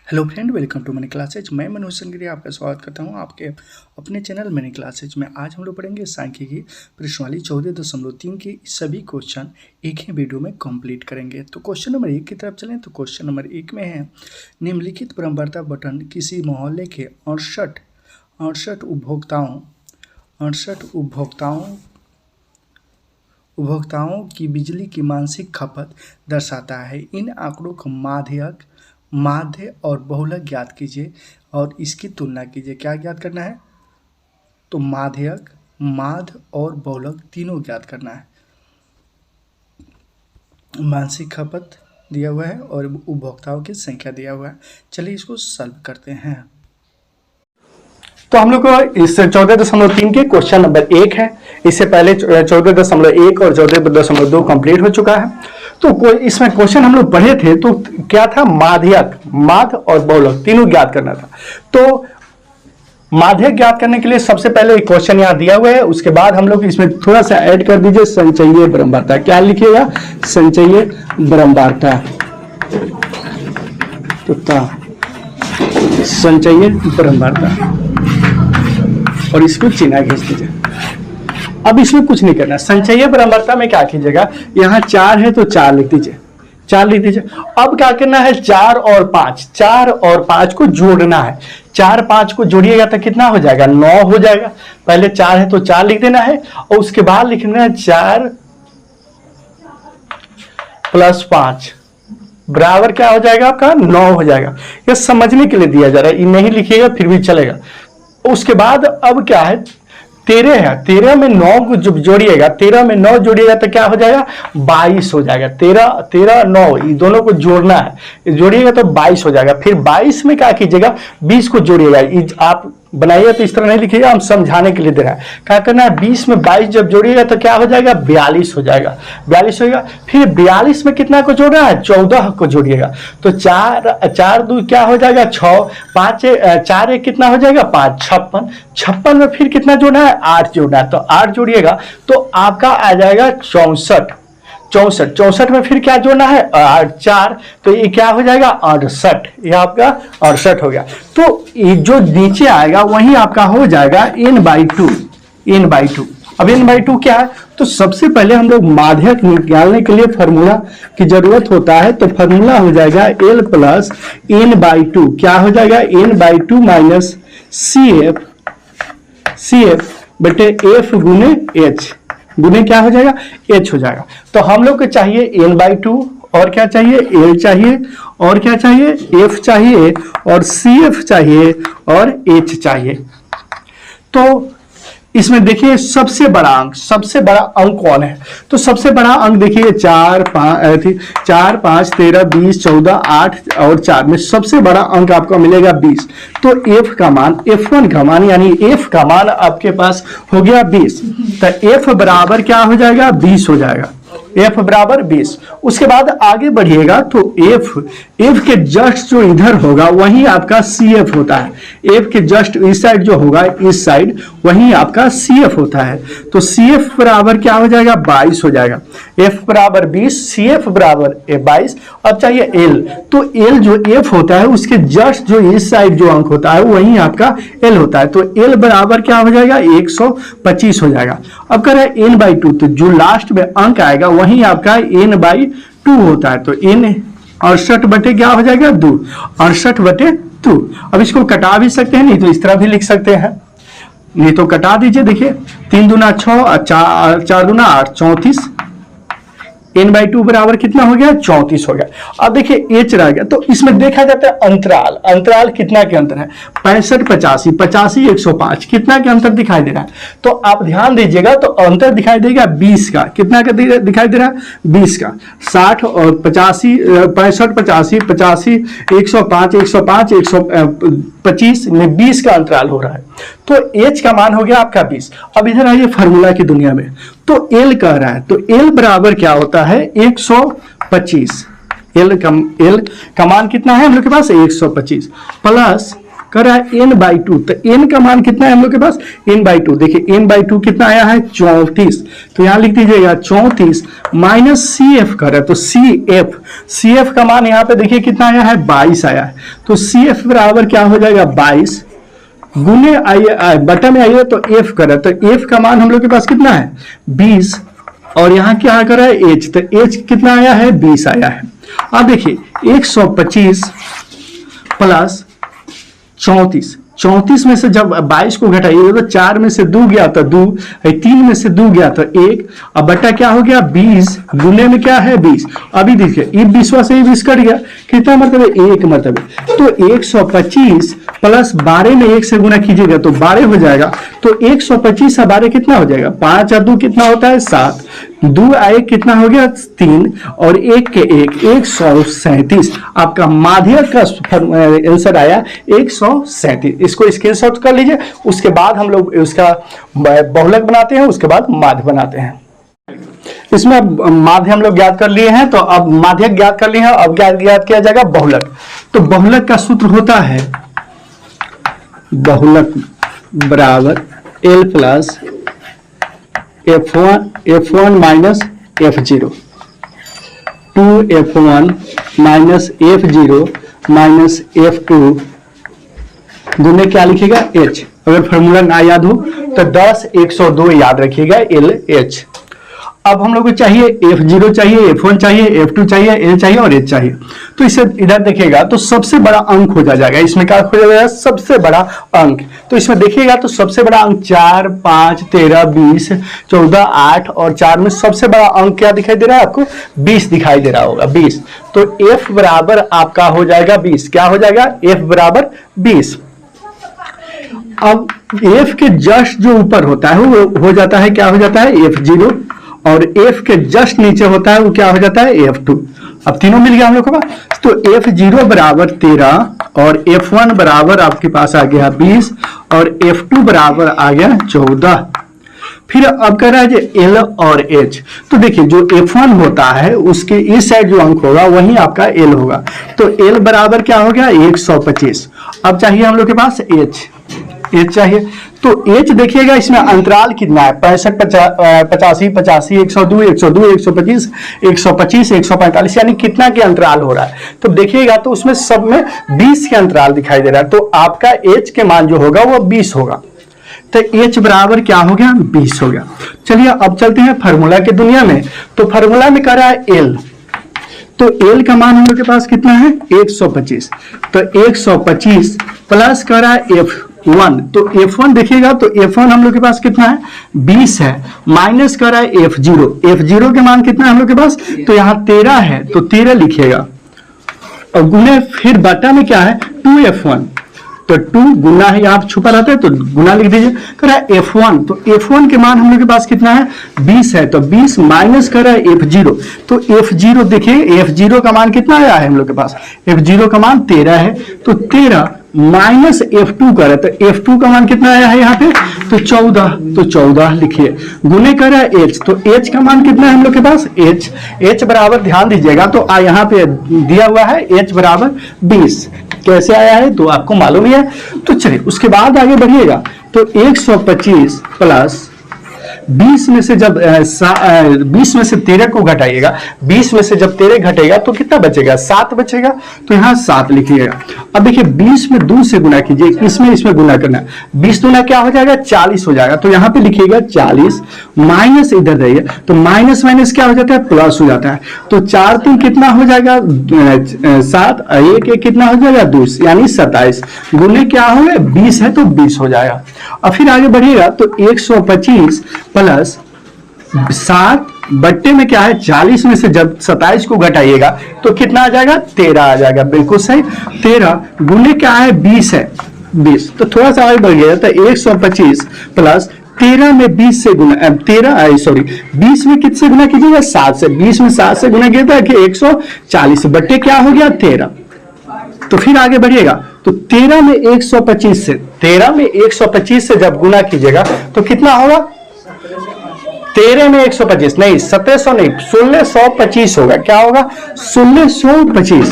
Hello friend, welcome to money classes. मैं मनोज संगरिया आपका स्वागत करता हूं आपके अपने चैनल मनी क्लासेज में। आज हम लोग पढ़ेंगे सांख्यिकी प्रश्नवाली 14.3 के सभी क्वेश्चन एक ही वीडियो में कंप्लीट करेंगे। तो क्वेश्चन नंबर 1 की तरफ चलें। तो क्वेश्चन नंबर 1 में है, निम्नलिखित क्रमबद्धता बटन किसी मोहल्ले के 68 उपभोक्ताओं की बिजली की मासिक खपत दर्शाता है। इन आंकड़ों को माध्य और बहुलक ज्ञात कीजिए और इसकी तुलना कीजिए। क्या ज्ञात करना है? तो माध्य और बहुलक तीनों ज्ञात करना है। मासिक खपत दिया हुआ है और उपभोक्ताओं की संख्या दिया हुआ है। चलिए इसको सॉल्व करते हैं। तो हम लोग को इस 14.3 के क्वेश्चन नंबर 1 है। इससे पहले 14.1 और 14.2 कंप्लीट हो चुका है। तो इसमें क्वेश्चन हम लोग पढ़े थे तो क्या था? माध्य और बहुलक तीनों ज्ञात करना था। तो माध्य ज्ञात करने के लिए सबसे पहले एक क्वेश्चन यहाँ दिया हुआ है। उसके बाद हम लोग इसमें थोड़ा सा ऐड कर दीजिए, संचयी ब्रह्मवार्ता। क्या लिखिएगा? संचयी ब्रह्मवार्ता। तो संचयी ब्रह्मवार्ता और इसको चिन्ह खींच दीजिए। अब इसमें कुछ नहीं करना। संचयी ब्रह्मवार्ता में क्या कीजिएगा? यहाँ 4 है तो 4 लिख दीजिए, 4 लिख दीजिए। अब क्या करना है? 4 और 5 को जोड़ना है। 4 5 को जोड़िएगा तो कितना हो जाएगा? 9 हो जाएगा। पहले 4 है तो 4 लिख देना है और उसके बाद लिखना है 4 + 5 बराबर क्या हो जाएगा? आपका 9 हो जाएगा। यह समझने के लिए दिया जा रहा है, नहीं लिखिएगा फिर भी चलेगा। उसके बाद अब क्या है? 13 है। 13 में 9 को जब जोड़िएगा, 13 में 9 जोड़िएगा तो क्या हो जाएगा? 22 हो जाएगा। 13 9 ये दोनों को जोड़ना है, जोड़िएगा तो 22 हो जाएगा। फिर 22 में क्या कीजिएगा? 20 को जोड़िएगा। आप बनाइए तो इस तरह नहीं लिखिएगा, हम समझाने के लिए दे रहे हैं। क्या करना है? 20 में 22 जब जोड़िएगा तो क्या हो जाएगा? 42 हो जाएगा। 42 होगा। फिर 42 में कितना को जोड़ना है? 14 को जोड़िएगा। तो 4 2 क्या हो जाएगा? 6 5 4 1 कितना हो जाएगा? 5 56। 56 में फिर कितना जोड़ना है? 8 जोड़ना है। तो 8 जोड़िएगा तो आपका आ जाएगा 64। 64 में फिर क्या जोड़ना है? 4, तो ये क्या हो जाएगा? 68। ये आपका 68 हो गया। तो ये जो नीचे आएगा वही आपका हो जाएगा n/2। अब n/2 क्या है? तो सबसे पहले हम लोग माध्यक निकालने के लिए फॉर्मूला की जरूरत होता है। तो फॉर्मूला हो जाएगा L + n/2। क्या हो जाएगा? n/2 - CF बटे F गुने H गुने क्या हो जाएगा? H हो जाएगा। तो हम लोग को चाहिए n/2 और क्या चाहिए? L चाहिए और क्या चाहिए? F चाहिए और CF चाहिए और H चाहिए। तो इसमें देखिए सबसे बड़ा अंक कौन है? तो सबसे बड़ा अंक देखिए 4 5 13 20 14 8 और 4 में सबसे बड़ा अंक आपको मिलेगा 20। तो F1 का मान यानी F का मान आपके पास हो गया 20। तो F बराबर क्या हो जाएगा? 20 हो जाएगा। F बराबर 20। उसके बाद आगे बढ़िएगा तो F के जस्ट जो इधर होगा वही आपका CF होता है। F के जस्ट इस साइड जो होगा, इस साइड, वही आपका CF होता है। तो CF बराबर क्या हो जाएगा? 22 हो जाएगा। F बराबर 20, CF बराबर 22। अब चाहिए L। तो L जो F होता है उसके जस्ट जो इस साइड जो अंक होता है वही आपका L होता है। तो L बराबर क्या हो जाएगा? 125 हो जाएगा। अब कर रहे हैं n/2, तो जो लास्ट में अंक आएगा वही आपका n/2 होता है। तो n 68 बटे क्या हो जाएगा? 2। 68 बटे 2। अब इसको कटा भी सकते हैं, नहीं तो इस तरह भी लिख सकते हैं। नहीं तो कटा दीजिए। देखिए 3 दूना 6, 4 दूना 8, 34। n/2 बराबर कितना हो गया? 34 हो गया। अब देखिए H रह गया। तो इसमें देखा जाता है अंतराल कितना के अंतर है? 65 85 85 105 कितना के अंतर दिखाई दे रहा है? तो आप ध्यान दीजिएगा तो अंतर दिखाई देगा 20 का। कितना का दिखाई दे रहा है? 20 का। 60 और 85 65 85 85 105 105 125 में 20 का अंतराल हो रहा है। तो H का मान हो गया आपका 20। अब इधर आइए फार्मूला की दुनिया में। तो L कह रहा है, तो L बराबर क्या होता है? 125। L का मान कितना है हम लोग के पास? 125 प्लस कर रहा है n/2, तो n का मान कितना है हम लोग के पास, n/2। देखिए n/2 कितना आया है 34, तो यहां लिख दीजिएगा 34 माइनस CF कर रहा है, तो CF का मान यहाँ पे देखिए कितना आया है 22 आया है, तो CF बराबर क्या हो जाएगा 22 गुने आइए बटा में आइए तो F कर रहा है, तो F का मान हम लोग के पास कितना है 20, और यहाँ क्या कर रहा है H, तो H कितना आया है 20 आया है। अब देखिए 125 प्लस 34 में से जब 22 को घटाइए तो 4 में से 2 गया तो 2, 3 में से 2 गया तो 1, अब बटा क्या हो गया 20 गुने में क्या है 20। अभी देखिए ये 20 से 20 कट गया, कितना मतलब है 1 मतलब है, तो 125 प्लस 12 में 1 से गुना कीजिएगा तो 12 हो जाएगा, तो 125 और 12 कितना हो जाएगा, 5 और 2 कितना होता है 7, 2 आए कितना हो गया 3, और 1 के 1 137। आपका माध्यक का आंसर आया 137। इसको स्क्रीनशॉट कर लीजिए, उसके बाद हम लोग उसका बहुलक बनाते हैं, उसके बाद माध्य बनाते हैं। इसमें माध्य हम लोग ज्ञात कर लिए हैं, तो अब माध्यक ज्ञात कर लिए हैं, अब क्या ज्ञात किया जाएगा बहुलक। तो बहुलक का सूत्र होता है बहुलक बराबर L plus F1 minus F0, 2F1 minus F0 minus F2 गुने क्या लिखिएगा H। अगर फॉर्मूला ना याद हो तो 10 102 याद रखिएगा LH। अब हम लोग को चाहिए F0 चाहिए, F1 चाहिए, F2 चाहिए, L चाहिए और H चाहिए। तो इसे इधर देखिएगा तो सबसे बड़ा अंक हो जाएगा, इसमें क्या हो जाएगा सबसे बड़ा अंक। तो इसमें देखिएगा तो सबसे बड़ा अंक 4, 5, 13, 20, 14, 8 और 4 में सबसे बड़ा अंक क्या दिखाई दे रहा है आपको 20 दिखाई दे रहा होगा 20। तो F बराबर आपका हो जाएगा 20, क्या हो जाएगा F बराबर 20। अब F के जस्ट जो ऊपर होता है वो हो जाता है क्या हो जाता है F0, और F के जस्ट नीचे होता है वो क्या हो जाता है F2। अब तीनों मिल गया हम लोग को पास, तो F0 बराबर 13 और F1 बराबर आपके पास आ गया 20 और F2 बराबर आ गया 14। फिर अब कह रहा है जो L और H, तो देखिए जो F1 होता है उसके इस साइड जो अंक होगा वही आपका L होगा, तो L बराबर क्या हो गया 125। अब चाहिए हम लोग के पास H चाहिए, तो H देखिएगा इसमें अंतराल कितना है 65, 85, 85, 102, 102, 125, 125, 145, यानी कितना के अंतराल हो रहा है। तो देखिएगा तो उसमें सब में 20 के अंतराल दिखाई दे रहा है, तो आपका H के मान जो होगा वो 20 होगा, तो H बराबर क्या हो गया 20 हो गया। चलिए अब चलते हैं फार्मूला की दुनिया में। तो फार्मूला में कह रहा है L, तो L का मान हम लोग के पास कितना है 125, तो 125 प्लस कर रहा है F1, तो F1 देखिएगा तो F1 हम लोग के पास कितना है 20 है, माइनस कर रहा है F0 के मान कितना है हम लोग के पास, तो यहाँ 13 है तो 13 लिखिएगा, और गुने फिर बटा में क्या है 2F1, तो 2 गुना है यहाँ छुपा रहता है तो गुना लिख दीजिए। कर रहा है F1, तो F1 के मान हम लोग के पास कितना है 20 है, तो 20 माइनस कर रहा है F0, तो F0 देखिए F0 का मान कितना आया है हम लोग के पास, F0 का मान 13 है, तो 13 माइनस F2 कर रहा है, तो F2 का मान कितना आया है यहाँ पे, तो 14, तो 14 लिखिए, गुने कर रहा है H, तो H का मान कितना है हम लोग के पास H बराबर ध्यान दीजिएगा तो यहाँ पे दिया हुआ है H बराबर 20, कैसे आया है तो आपको मालूम ही है। तो चलिए उसके बाद आगे बढ़िएगा, तो 125 प्लस 20 में से जब 20 में से 13 को घटाइएगा, 20 में से जब 13 घटेगा तो कितना बचेगा 7 बचेगा, तो यहाँ 7 लिखिएगा। अब देखिए 20 में 2 से गुना कीजिए, इसमें गुना करना है, 20 गुना क्या हो जाएगा 40 हो जाएगा, तो यहाँ पे लिखिएगा 40 माइनस इधर रहिए, तो माइनस माइनस क्या हो जाता है प्लस हो जाता है, तो 4 3 कितना हो जाएगा 7, 1 कितना हो जाएगा 2, यानी 27, गुने क्या हो गया 20 है तो 20 हो जाएगा। और फिर आगे बढ़िएगा तो 125 प्लस 7 बट्टे में क्या है 40 में से जब 27 को घटाइएगा तो कितना आ जाएगा 13 आ जाएगा, बिल्कुल सही, 13 गुने क्या है 20 है 20, तो थोड़ा सा आगे बढ़ गया, तो 125 प्लस 13 में 20 से गुना 20 में किससे गुना कीजिएगा 7 से, 20 में 7 से गुना किया था कि 140 बट्टे क्या हो गया 13। तो फिर आगे बढ़िएगा तो 13 में 125 से जब गुना कीजिएगा तो कितना होगा, 13 में 125 नहीं 1700 नहीं 1625 होगा, क्या होगा 1625,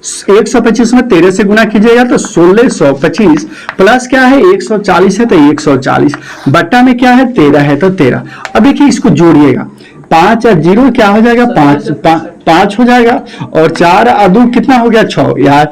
125 में 13 से गुना कीजिएगा तो 1625 प्लस क्या है 140 है तो 140 बट्टा में क्या है 13 है तो 13। अब देखिए इसको जोड़िएगा, 5 और 0 क्या हो जाएगा 5 हो जाएगा, और 4 और 2 कितना हो गया 6 यार,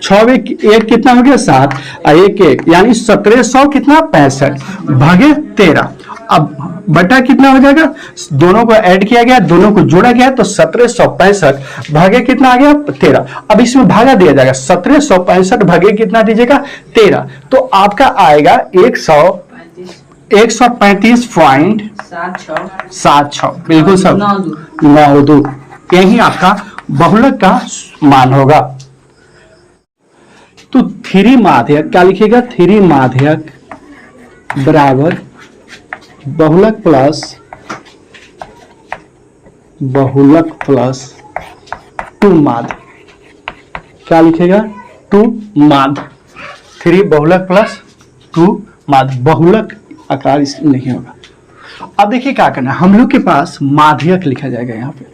6 एक कितना हो गया 7 और 1 यानी 1700 कितना 65 भागे 13। अब बटा कितना हो जाएगा, दोनों को ऐड किया गया, दोनों को जोड़ा गया तो 1765 भागे कितना आ गया 13। अब इसमें भागा दिया जाएगा, 1765 भागे कितना दीजिएगा 13, तो आपका आएगा 135.76 बिल्कुल सब 92, यही आपका बहुलक का मान होगा। तो 3 माध्यक क्या लिखिएगा, 3 माध्यक बराबर बहुलक प्लस 2 माध्य, क्या लिखेगा 2 माध्य, 3 बहुलक प्लस 2 माध्य, बहुलक आकार इसमें नहीं होगा। अब देखिए क्या करना है, हम लोग के पास माध्यक लिखा जाएगा, यहाँ पे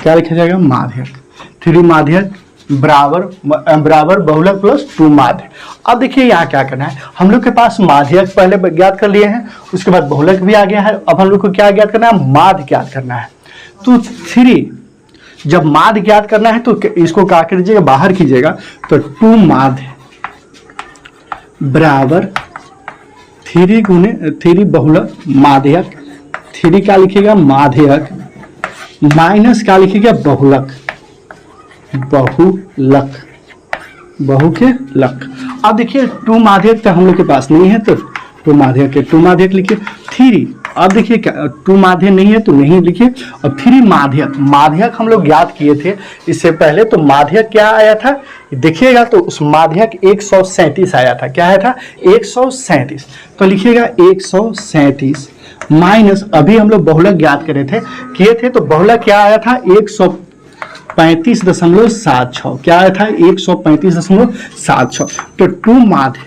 क्या लिखा जाएगा माध्यक, 3 माध्यक बराबर बहुलक प्लस 2 माध्य। अब देखिए यहाँ क्या करना है, हम लोग के पास माध्यक पहले ज्ञात कर लिए हैं, उसके बाद बहुलक भी आ गया है, अब हम लोग को क्या ज्ञात करना है माध्य ज्ञात करना है। तो 3 जब माध्य ज्ञात करना है तो इसको क्या कीजिएगा बाहर कीजिएगा, तो 2 माध्य बराबर 3 बहुलक माध्यक, 3 क्या लिखिएगा माध्यक माइनस क्या लिखिएगा बहुलक बहु के लक। अब देखिए 2 माध्यक तो हम लोग के पास नहीं है, तो 2 माध्यक लिखिए। 3 अब देखिए 2 माध्यक नहीं है तो नहीं लिखिए, और 3 माध्यक हम लोग ज्ञात किए थे इससे पहले, तो माध्यक क्या आया था देखिएगा, तो उस माध्यक 137 आया था, क्या आया था 137, तो लिखिएगा 137 माइनस अभी हम लोग बहुलक ज्ञात किए थे, तो बहुलक क्या आया था 135.76, क्या आया था 135.76, तो 2 माध्य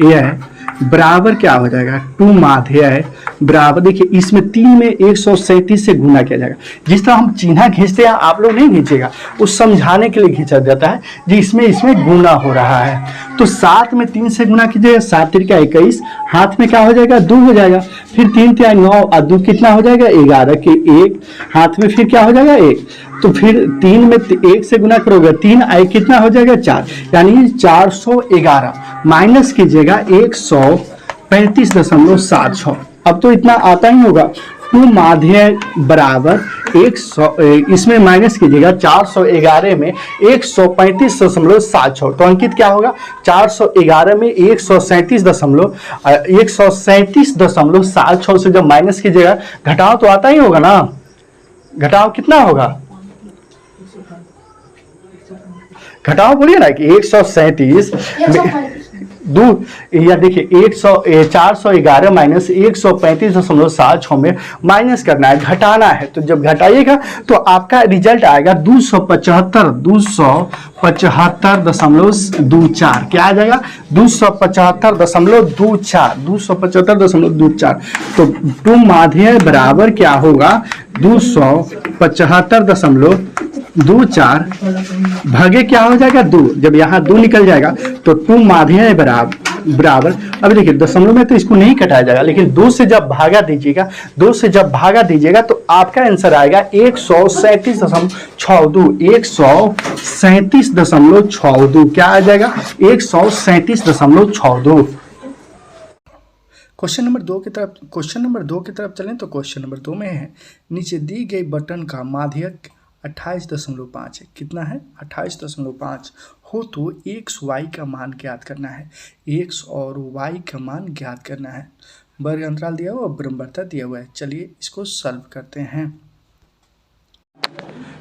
यह है बराबर क्या हो जाएगा, 2 माध्य है बराबर, देखिए इसमें 3 में 137 से गुना किया जाएगा, जिस तरह हम चिन्ह खींचते हैं आप लोग नहीं खींचेगा, उस समझाने के लिए खींचा जाता है जी, इसमें गुना हो रहा है, तो 7 में 3 से गुना कीजिएगा, 7 त्रिका 21, हाथ में क्या हो जाएगा 2 हो जाएगा, फिर 3 तिया 9 और 2 कितना हो जाएगा 11 के 1, हाथ में फिर क्या हो जाएगा 1, तो फिर 3 में 1 से गुना करोगे 3 आई कितना हो जाएगा 4, यानी 411 माइनस कीजिएगा 135.76, अब तो इतना आता ही होगा। 2 माध्य बराबर 100, इसमें माइनस कीजिएगा 411 में 135.76, तो अंकित क्या होगा 411 में 137.76 से जब माइनस कीजिएगा घटाओ तो आता ही होगा ना, घटाओ कितना होगा, घटाओ बोलिए ना कि 137 या देखिए 411 माइनस 135.76 में माइनस करना है, घटाना है, तो जब घटाइएगा तो आपका रिजल्ट आएगा 275.24, क्या आ जाएगा 275.24, तो 2 माध्य बराबर क्या होगा 275.24 भागे क्या हो जाएगा 2, जब यहाँ 2 निकल जाएगा तो 2 माध्य बराबर, अब देखिए दशमलव में तो इसको नहीं कटाया जाएगा, लेकिन 2 से जब भागा दीजिएगा तो आपका आंसर आएगा 137.62, क्या आ जाएगा 137.62। क्वेश्चन नंबर 2 की तरफ चलें तो क्वेश्चन नंबर 2 में है, नीचे दी गई बटन का माध्यक 28.5 है, कितना है 28.5 हो तो x y का मान ज्ञात करना है, x और y का मान ज्ञात करना है, वर्ग अंतराल दिया हुआ, बराबरता दिया हुआ है, चलिए इसको सॉल्व करते हैं।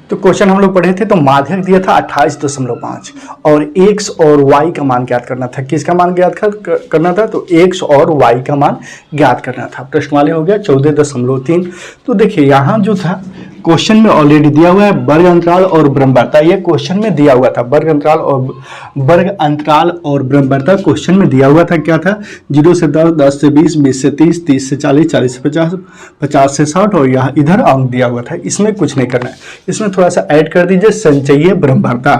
तो क्वेश्चन हम लोग पढ़े थे, तो माध्यक दिया था 28.5 और x और y का मान ज्ञात करना था, किसका मान ज्ञात करना था, तो x और y का मान ज्ञात करना था। प्रश्न वाले हो गया 14.3। तो देखिए यहाँ जो था क्वेश्चन में ऑलरेडी दिया हुआ है वर्ग अंतराल और ब्रह्मवार्ता, ये क्वेश्चन में दिया हुआ था। वर्ग अंतराल और ब्रह्मवार्ता क्वेश्चन में दिया हुआ था। क्या था? 0 से 10, 10 से 20, 20 से 30, 30 से 40, 40 से 50, 50 से 60 और यहाँ इधर अंक दिया हुआ था। इसमें कुछ नहीं करना है, इसमें थोड़ा सा ऐड कर दीजिए संचयी ब्रह्मवार्ता।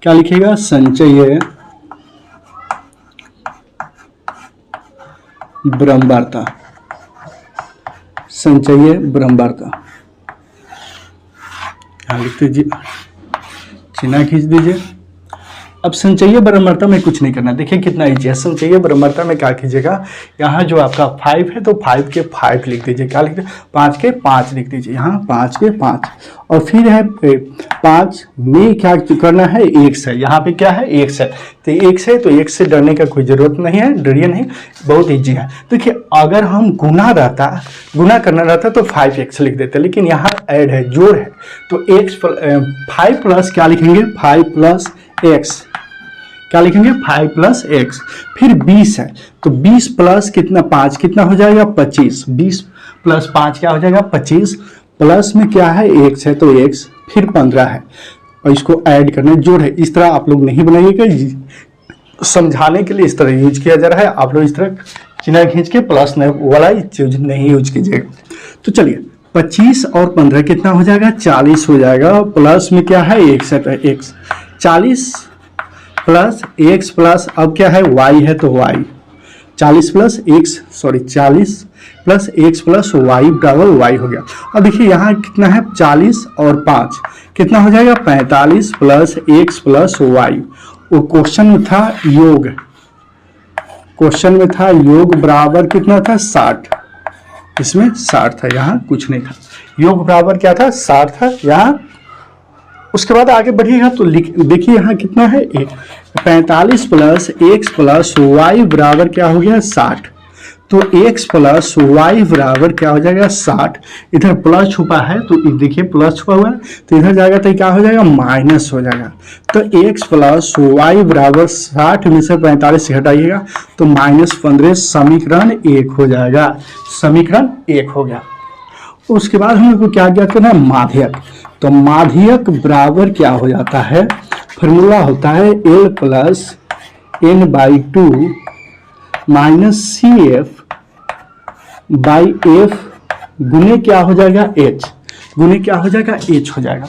क्या लिखिएगा? संचयी ब्रह्मवार्ता, संचयी ब्रह्मवार्ता यहाँ लिख दीजिए, चिन्ह खींच दीजिए। अब संचयी ब्रह्मवार्ता में कुछ नहीं करना। देखिए कितना ईजी है। संचयी ब्रह्मवार्ता में क्या कीजिएगा, यहाँ जो आपका 5 है तो 5 के 5 लिख दीजिए। क्या लिख दीजिए? 5 के 5 लिख दीजिए, यहाँ 5 के 5। और फिर है 5 में क्या करना है? x है, यहाँ पे क्या है? x है। तो x है तो x से डरने का कोई जरूरत नहीं है, डरिए नहीं, बहुत ईजी है। देखिए अगर हम गुना करना रहता तो 5x लिख देते, लेकिन यहाँ ऐड है, जोड़ है, तो x 5 प्लस क्या लिखेंगे? 5 प्लस x। क्या लिखेंगे? 5 प्लस x। फिर 20 है तो 20 प्लस कितना? 5 कितना हो जाएगा? 25। 20 प्लस 5 क्या हो जाएगा? 25। प्लस में क्या है? x है तो x। फिर 15 है और इसको ऐड करना, जोड़ है। इस तरह आप लोग नहीं बनाइएगा, समझाने के लिए इस तरह यूज किया जा रहा है। आप लोग इस तरह चिन्ह खींच के प्लस वाला चीज नहीं यूज कीजिएगा। तो चलिए 25 और 15 कितना हो जाएगा? 40 हो जाएगा। प्लस में क्या है? x है तो x। 40 प्लस x प्लस अब क्या है? y है तो y। 40 plus x plus y बराबर y हो गया। अब देखिए यहाँ कितना है? 40 और 5 कितना हो जाएगा? 45 प्लस x प्लस y। वो क्वेश्चन में था योग, बराबर कितना था? 60। इसमें 60 था, यहाँ कुछ नहीं था। योग बराबर क्या था? 60 था यहाँ। उसके बाद आगे बढ़िएगा तो देखिए यहाँ कितना है? 45 प्लस x प्लस y बराबर क्या हो गया? 60। तो x प्लस y बराबर क्या हो जाएगा? 60। इधर प्लस छुपा है तो देखिए प्लस छुपा हुआ है तो इधर जाएगा तो क्या हो जाएगा? माइनस हो जाएगा। तो x प्लस y बराबर 60 में से 45 से हटाइएगा तो -15। समीकरण 1 हो जाएगा। समीकरण 1 हो गया। उसके बाद हम लोग को क्या ज्ञात करना है? माध्यक। तो माध्यक बराबर क्या हो जाता है? फॉर्मूला होता है L plus n/2 minus CF by F गुने क्या हो जाएगा? H। गुने क्या हो जाएगा? H हो जाएगा।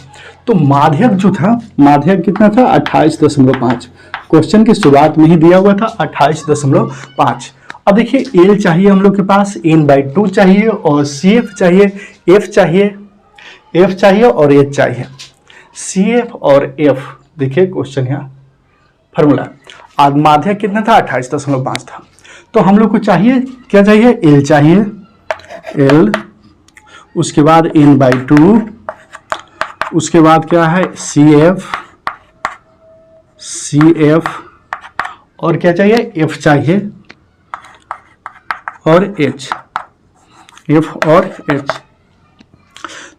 तो माध्यक जो था, माध्यक कितना था? 28.5। क्वेश्चन की शुरुआत में ही दिया हुआ था 28.5। अब देखिए L चाहिए हम लोग के पास, n/2 चाहिए और CF चाहिए, F चाहिए और H चाहिए। CF और F देखिए क्वेश्चन यहाँ फॉर्मूला। आज माध्यक कितना था? 28.5 था। तो हम लोग को चाहिए क्या चाहिए? L चाहिए, L। उसके बाद n/2, उसके बाद क्या है? CF और क्या चाहिए? F चाहिए और H, F और H।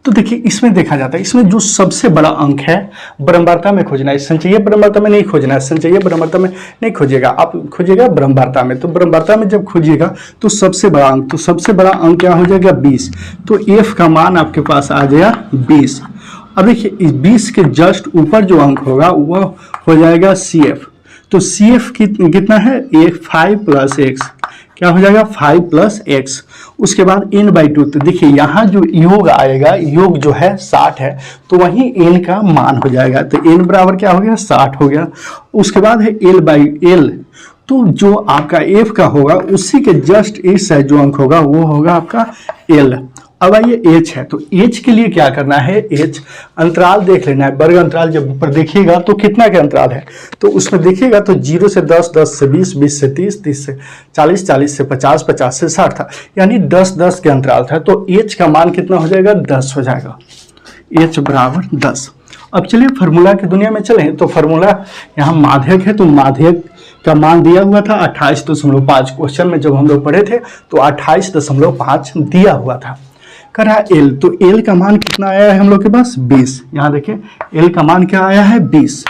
तो देखिए इसमें देखा जाता है, इसमें जो सबसे बड़ा अंक है ब्रह्मवार्ता में खोजना है, संचयी ब्रह्मवार्ता में नहीं खोजना है। संचयी ब्रह्मवार्ता में नहीं खोजिएगा, आप खोजिएगा ब्रह्मवार्ता में। तो ब्रह्मवार्ता में जब खोजिएगा तो सबसे बड़ा अंक, क्या हो जाएगा? 20। तो F का मान आपके पास आ जाएगा 20। अब देखिए इस 20 के जस्ट ऊपर जो अंक होगा वह हो जाएगा CF। तो CF कितना है? 5 प्लस x। क्या हो जाएगा? 5 प्लस x। उसके बाद n/2। तो देखिए यहाँ जो योग आएगा, योग जो है 60 है तो वहीं n का मान हो जाएगा। तो n बराबर क्या हो गया? 60 हो गया। उसके बाद है L/L। तो जो आपका f का होगा उसी के जस्ट इस है जो अंक होगा वो होगा आपका L। अब आइए h है, तो h के लिए क्या करना है? h अंतराल देख लेना है। वर्ग अंतराल जब ऊपर देखिएगा तो कितना का अंतराल है? तो उसमें देखिएगा तो 0 से 10, 10 से 20, 20 से 30, 30 से 40, 40 से 50, 50 से 60 था, यानी 10, 10 के अंतराल था। तो h का मान कितना हो जाएगा? 10 हो जाएगा। h बराबर 10। अब चलिए फार्मूला की दुनिया में चलें। तो फार्मूला यहाँ माध्यक है, तो माध्यक का मान दिया हुआ था 28.5। क्वेश्चन में जब हम लोग पढ़े थे तो 28.5 दिया हुआ था। करा L, तो L का मान कितना आया है हम लोग के पास? 20। यहाँ देखिए L का मान क्या आया है? 20।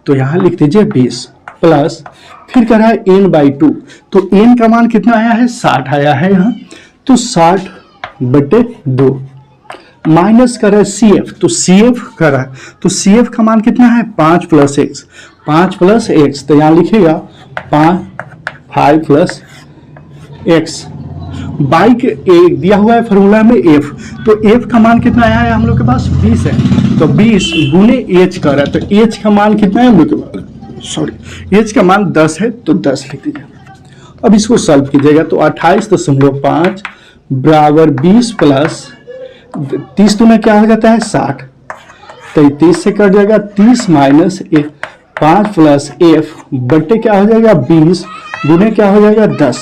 तो यहाँ लिख दीजिए 20 प्लस फिर करा है n/2। तो n का मान कितना आया है? 60 आया है यहाँ। तो 60/2 माइनस कर रहा है सी एफ, तो सी एफ कर रहा है, तो सी एफ का मान कितना है 5 प्लस एक्स, 5 प्लस एक्स, तो यहाँ लिखेगा 5 प्लस एक्स बाई के दिया हुआ है फॉर्मूला में एफ, तो एफ का मान कितना आया है हम लोग के पास 20 है, तो 20 गुने एच कर रहा है, तो एच का मान कितना है हम लोग के पास, सॉरी एच का मान 10 है, तो 10 लिख दीजिए। अब इसको सॉल्व कीजिएगा तो 28.5 बराबर 20 प्लस 30 में क्या हो जाता है 60, तो 30 से कट जाएगा 30 माइनस 5 प्लस एफ बट्टे क्या हो जाएगा 20 गुने क्या हो जाएगा 10।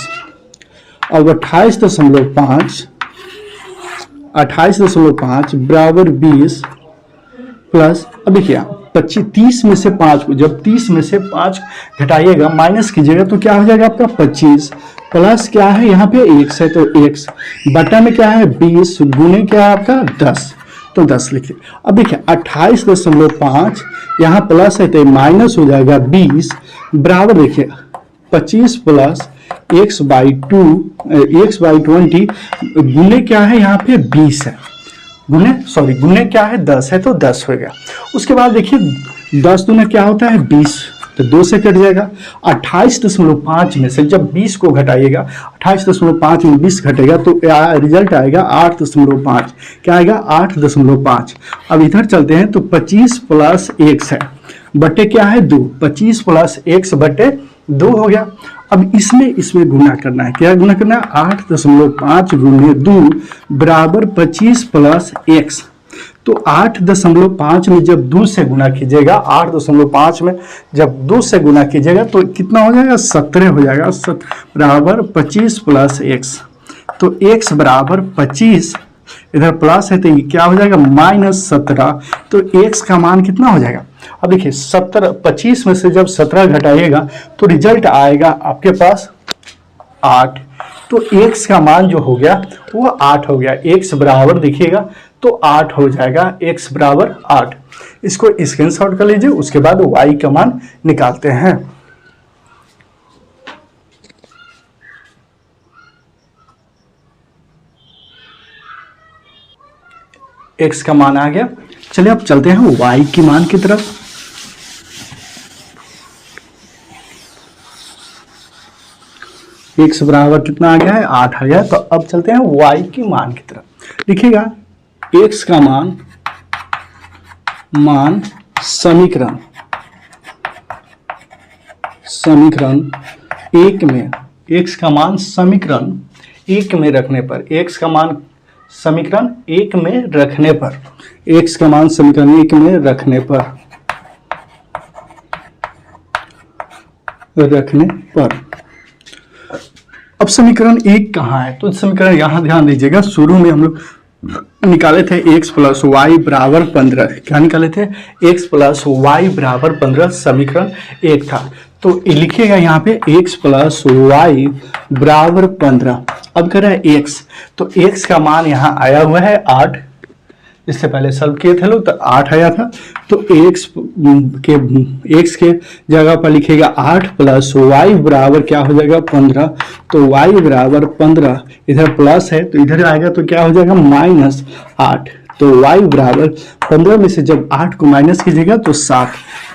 अब 28.5 बराबर 20 प्लस, अब देखिए 30 में से 5 को जब 30 में से 5 घटाइएगा माइनस कीजिएगा तो क्या हो जाएगा आपका 25 प्लस क्या है यहाँ पे x है, तो x बटा में क्या है 20 गुने क्या है आपका 10, तो 10 लिखिए। अब देखिए 28.5 यहाँ प्लस है तो माइनस हो जाएगा 20 बराबर देखिए 25 प्लस x बाई 20 गुने क्या है यहाँ पे 20 है, गुने क्या है 10 है, तो 10 हो गया। उसके बाद देखिए 10 दूना क्या होता है 20, तो 2 से कट जाएगा। 28.5 में से जब 20 को घटाइएगा 28.5 में 20 घटेगा तो रिजल्ट आएगा 8.5, क्या आएगा 8.5। अब इधर चलते हैं तो 25 प्लस x है बटे क्या है 2, 25 प्लस x बटे 2 हो गया। अब इसमें गुना करना है, क्या गुना करना है 8.5 गुने 2 बराबर 25 प्लस x, तो 8.5 में जब 2 से गुना कीजिएगा 8.5 में जब 2 से गुना कीजिएगा तो कितना हो जाएगा 17 हो जाएगा, बराबर 25 प्लस x, तो x बराबर 25 इधर प्लस है तो ये क्या हो जाएगा -17, तो x का मान कितना हो जाएगा। अब देखिए 25 में से जब 17 घटाइएगा तो रिजल्ट आएगा आपके पास 8, तो x का मान जो हो गया वो 8 हो गया, x बराबर देखिएगा तो 8 हो जाएगा, x बराबर 8। इसको स्क्रीनशॉट कर लीजिए, उसके बाद y का मान निकालते हैं। x का मान आ गया, चलिए अब चलते हैं y की मान की तरफ। x बराबर कितना आ गया है 8 आ गया, तो अब चलते हैं y की मान की तरफ। लिखिएगा x का मान समीकरण एक में, x का मान समीकरण एक में रखने पर, x का मान समीकरण एक में रखने पर, x का मान समीकरण एक में रखने पर अब समीकरण एक कहाँ है, तो समीकरण यहां ध्यान दीजिएगा, शुरू में हम लोग निकाले थे x प्लस वाई बराबर 15, क्या निकाले थे x प्लस वाई बराबर 15, समीकरण एक था। तो लिखिएगा यहाँ पे x प्लस वाई बराबर 15। अब कर रहा है x, तो x का मान यहाँ आया हुआ है 8, इससे पहले सॉल्व किए थे लोग तो 8 आया था, तो x के जगह पर लिखेगा 8 प्लस y बराबर क्या हो जाएगा 15, तो y बराबर 15 इधर प्लस है तो इधर आएगा तो क्या हो जाएगा -8, तो y बराबर 15 में से जब 8 को माइनस कीजिएगा तो 7,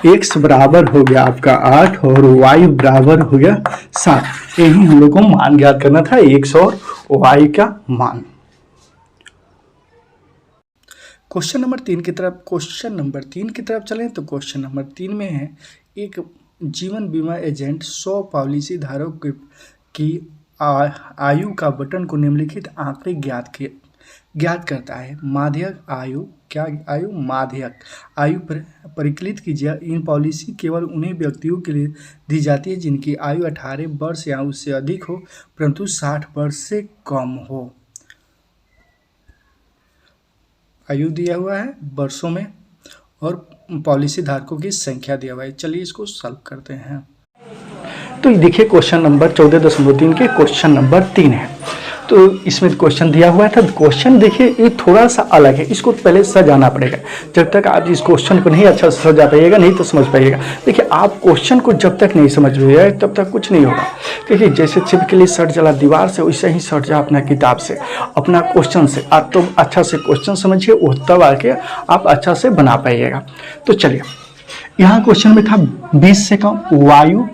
x बराबर हो गया आपका 8 और y बराबर हो गया 7। यही हम लोग को मान ज्ञात करना था, x और y का मान। क्वेश्चन नंबर 3 की तरफ चलें तो क्वेश्चन नंबर 3 में है, एक जीवन बीमा एजेंट 100 पॉलिसी धारक की आयु का बटन को निम्नलिखित आंकड़े ज्ञात करता है। माध्यक आयु, क्या आयु, माध्यक आयु परिकलित कीजिए। इन पॉलिसी केवल उन्हीं व्यक्तियों के लिए दी जाती है जिनकी आयु 18 वर्ष या उससे अधिक हो परंतु 60 वर्ष से कम हो। आयु दिया हुआ है वर्षों में और पॉलिसी धारकों की संख्या दिया हुआ है। चलिए इसको सॉल्व करते हैं। तो देखिए क्वेश्चन नंबर 14.3 के क्वेश्चन नंबर 3 है। तो इसमें क्वेश्चन दिया हुआ था। क्वेश्चन देखिए ये थोड़ा सा अलग है, इसको पहले सजाना पड़ेगा। जब तक आप इस क्वेश्चन को नहीं अच्छा से सजा पाइएगा नहीं तो समझ पाइएगा। देखिए आप क्वेश्चन को जब तक नहीं समझ पाइएगा तब तक कुछ नहीं होगा। देखिए जैसे छिपकली सट जला दीवार से, वैसे ही सट जा अपना किताब से, अपना क्वेश्चन से। आप तो अच्छा से क्वेश्चन समझिए, वो तब आके आप अच्छा से बना पाइएगा। तो चलिए, यहाँ क्वेश्चन में था 20 से कम वायु,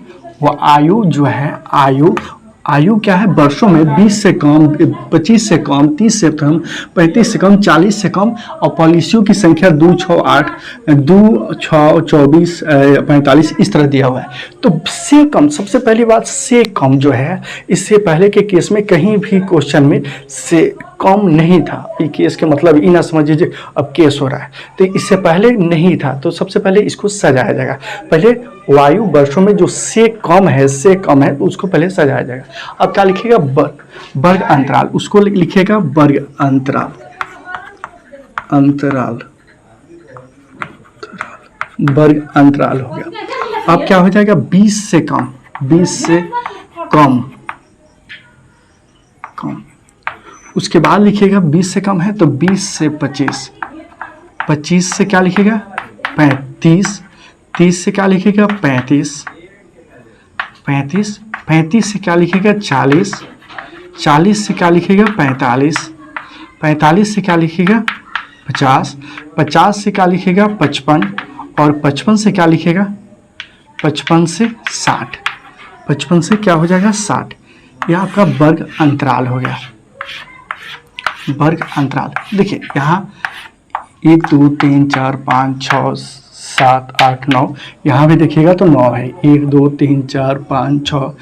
वो आयु जो है आयु क्या है वर्षों में 20 से कम, 25 से कम, 30 से कम, 35 से कम, 40 से कम, और पॉलिसियों की संख्या 2, 6, 8, 2, 6, 24, 45 इस तरह दिया हुआ है। तो से कम, सबसे पहली बात से कम जो है, इससे पहले के केस में कहीं भी क्वेश्चन में से कम नहीं था। ये केस के मतलब ये ना समझिए अब केस हो रहा है, तो इससे पहले नहीं था। तो सबसे पहले इसको सजाया जाएगा। पहले वायु वर्षों में जो से कम है उसको पहले सजाया जाएगा। अब क्या लिखिएगा, वर्ग अंतराल, उसको लिखिएगा वर्ग अंतराल, वर्ग अंतराल हो गया। अब क्या हो जाएगा, 20 से कम, 20 से कम। उसके बाद लिखिएगा 20 से कम है तो 20 से 25, 25 से क्या लिखिएगा 35, 30 से क्या लिखिएगा 35, 35 से क्या लिखिएगा 40, 40 से क्या लिखिएगा 45, 45 से क्या लिखिएगा 50, 50 से क्या लिखिएगा 55, और 55 से क्या लिखिएगा 55 से 60, 55 से क्या हो जाएगा 60। यह आपका वर्ग अंतराल हो गया, वर्ग अंतराल। देखिए यहाँ 1, 2, 3, 4, 5, 6, 7, 8, 9, यहाँ भी देखिएगा तो 9 है। 1, 2, 3, 4, 5, 6,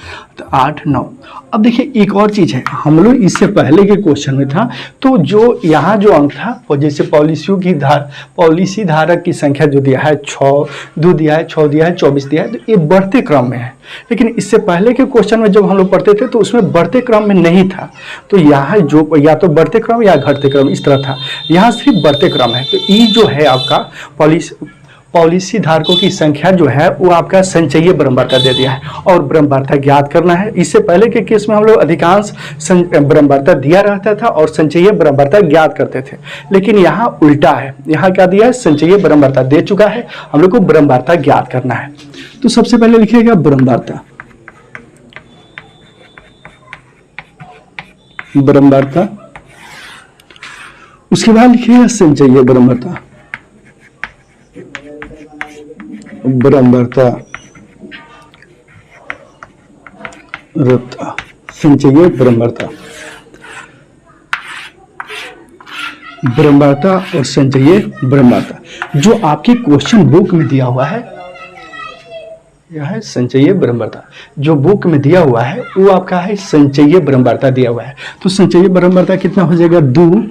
8, 9। अब देखिए एक और चीज़ है, हम लोग इससे पहले के क्वेश्चन में था तो जो यहाँ जो अंक था वो जैसे पॉलिसी धारक की संख्या जो दिया है 6, 2 दिया है, 6 दिया है, 24 दिया है, तो ये बढ़ते क्रम में है। लेकिन इससे पहले के क्वेश्चन में जब हम लोग पढ़ते थे तो उसमें बढ़ते क्रम में नहीं था। तो यहाँ जो या तो बढ़ते क्रम या घटते क्रम इस तरह था, यहाँ सिर्फ बढ़ते क्रम है। तो ये जो है आपका पॉलिसी धारकों की संख्या जो है वो आपका संचयी ब्रह्मवार्ता दे दिया है, और ब्रह्मवार्ता ज्ञात करना है। इससे पहले के केस में हम लोग अधिकांश ब्रह्मवार्ता दिया रहता था और संचयी ब्रह्मवार्ता ज्ञात करते थे, लेकिन यहाँ उल्टा है। यहाँ क्या दिया है, संचयी ब्रह्मवार्ता दे चुका है, हम लोग को ब्रह्मवार्ता ज्ञात करना है। तो सबसे पहले लिखिएगा ब्रह्मवार्ता, ब्रह्मवार्ता। उसके बाद लिखिएगा संचयी ब्रह्मवार्ता, संचयी ब्रह्मवार्ता और संचयी ब्रह्मवार्ता जो आपके क्वेश्चन बुक में दिया हुआ है, यह है संचयी ब्रह्मवार्ता। जो बुक में दिया हुआ है वो आपका है संचयी ब्रह्मवार्ता दिया हुआ है। तो संचयी ब्रह्मवार्ता कितना हो जाएगा, 2,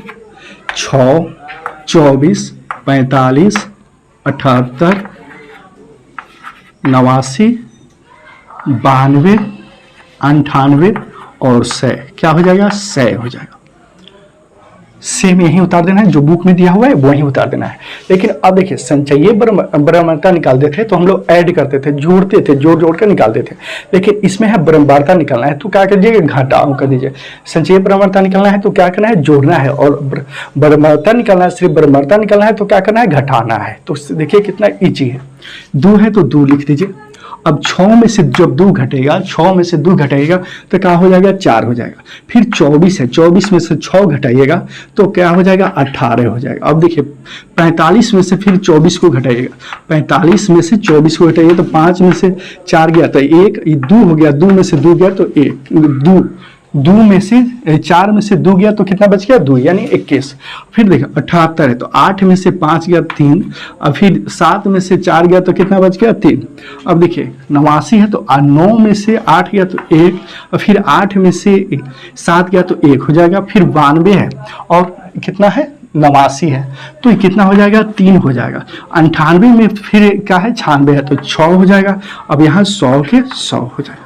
6, 24, 45, 78, 89, 92, 98 और 100। क्या हो जाएगा, 100 हो जाएगा। सेम यही उतार देना है, जो बुक में दिया हुआ है वही उतार देना है। लेकिन अब देखिए संचयी ब्रह्मवार्ता निकालते थे तो हम लोग ऐड करते थे, जोड़ते थे, जोड़ कर निकालते थे। लेकिन इसमें है ब्रह्मवार्ता निकालना है तो क्या कीजिए, घटाव कर दीजिए। संचयी ब्रह्मवार्ता निकालना है तो क्या करना है, जोड़ना है, और ब्रह्मवार्ता निकालना है, सिर्फ ब्रह्मवार्ता निकालना है तो क्या करना है, घटाना है। तो देखिए कितना ईजी है। 2 है तो 2 लिख दीजिए। अब 6 में से जब 2 घटेगा, 6 में से 2 घटाइएगा तो क्या हो जाएगा, 4 हो जाएगा। फिर 24 है, 24 में से 6 घटाइएगा तो क्या हो जाएगा, 18 हो जाएगा। अब देखिए 45 में से फिर 24 को घटाइएगा, 45 में से 24 को घटाइएगा तो 5 में से 4 गया तो 1, 2 हो गया, 2 में से 2 गया तो 1, 2 में से 4 में से 2 गया तो कितना बच गया, 2 यानी 21। फिर देखो 78 है तो 8 में से 5 गया 3, और फिर 7 में से 4 गया तो कितना बच गया, 3। अब देखिए 89 है तो 9 में से 8 गया तो 1, और फिर 8 में से 7 गया तो 1 हो जाएगा। फिर 92 है और कितना है, 89 है तो ये कितना हो जाएगा, 3 हो जाएगा। 98 में फिर क्या है, 96 है तो 6 हो जाएगा। अब यहाँ 100 के 100 हो जाएगा।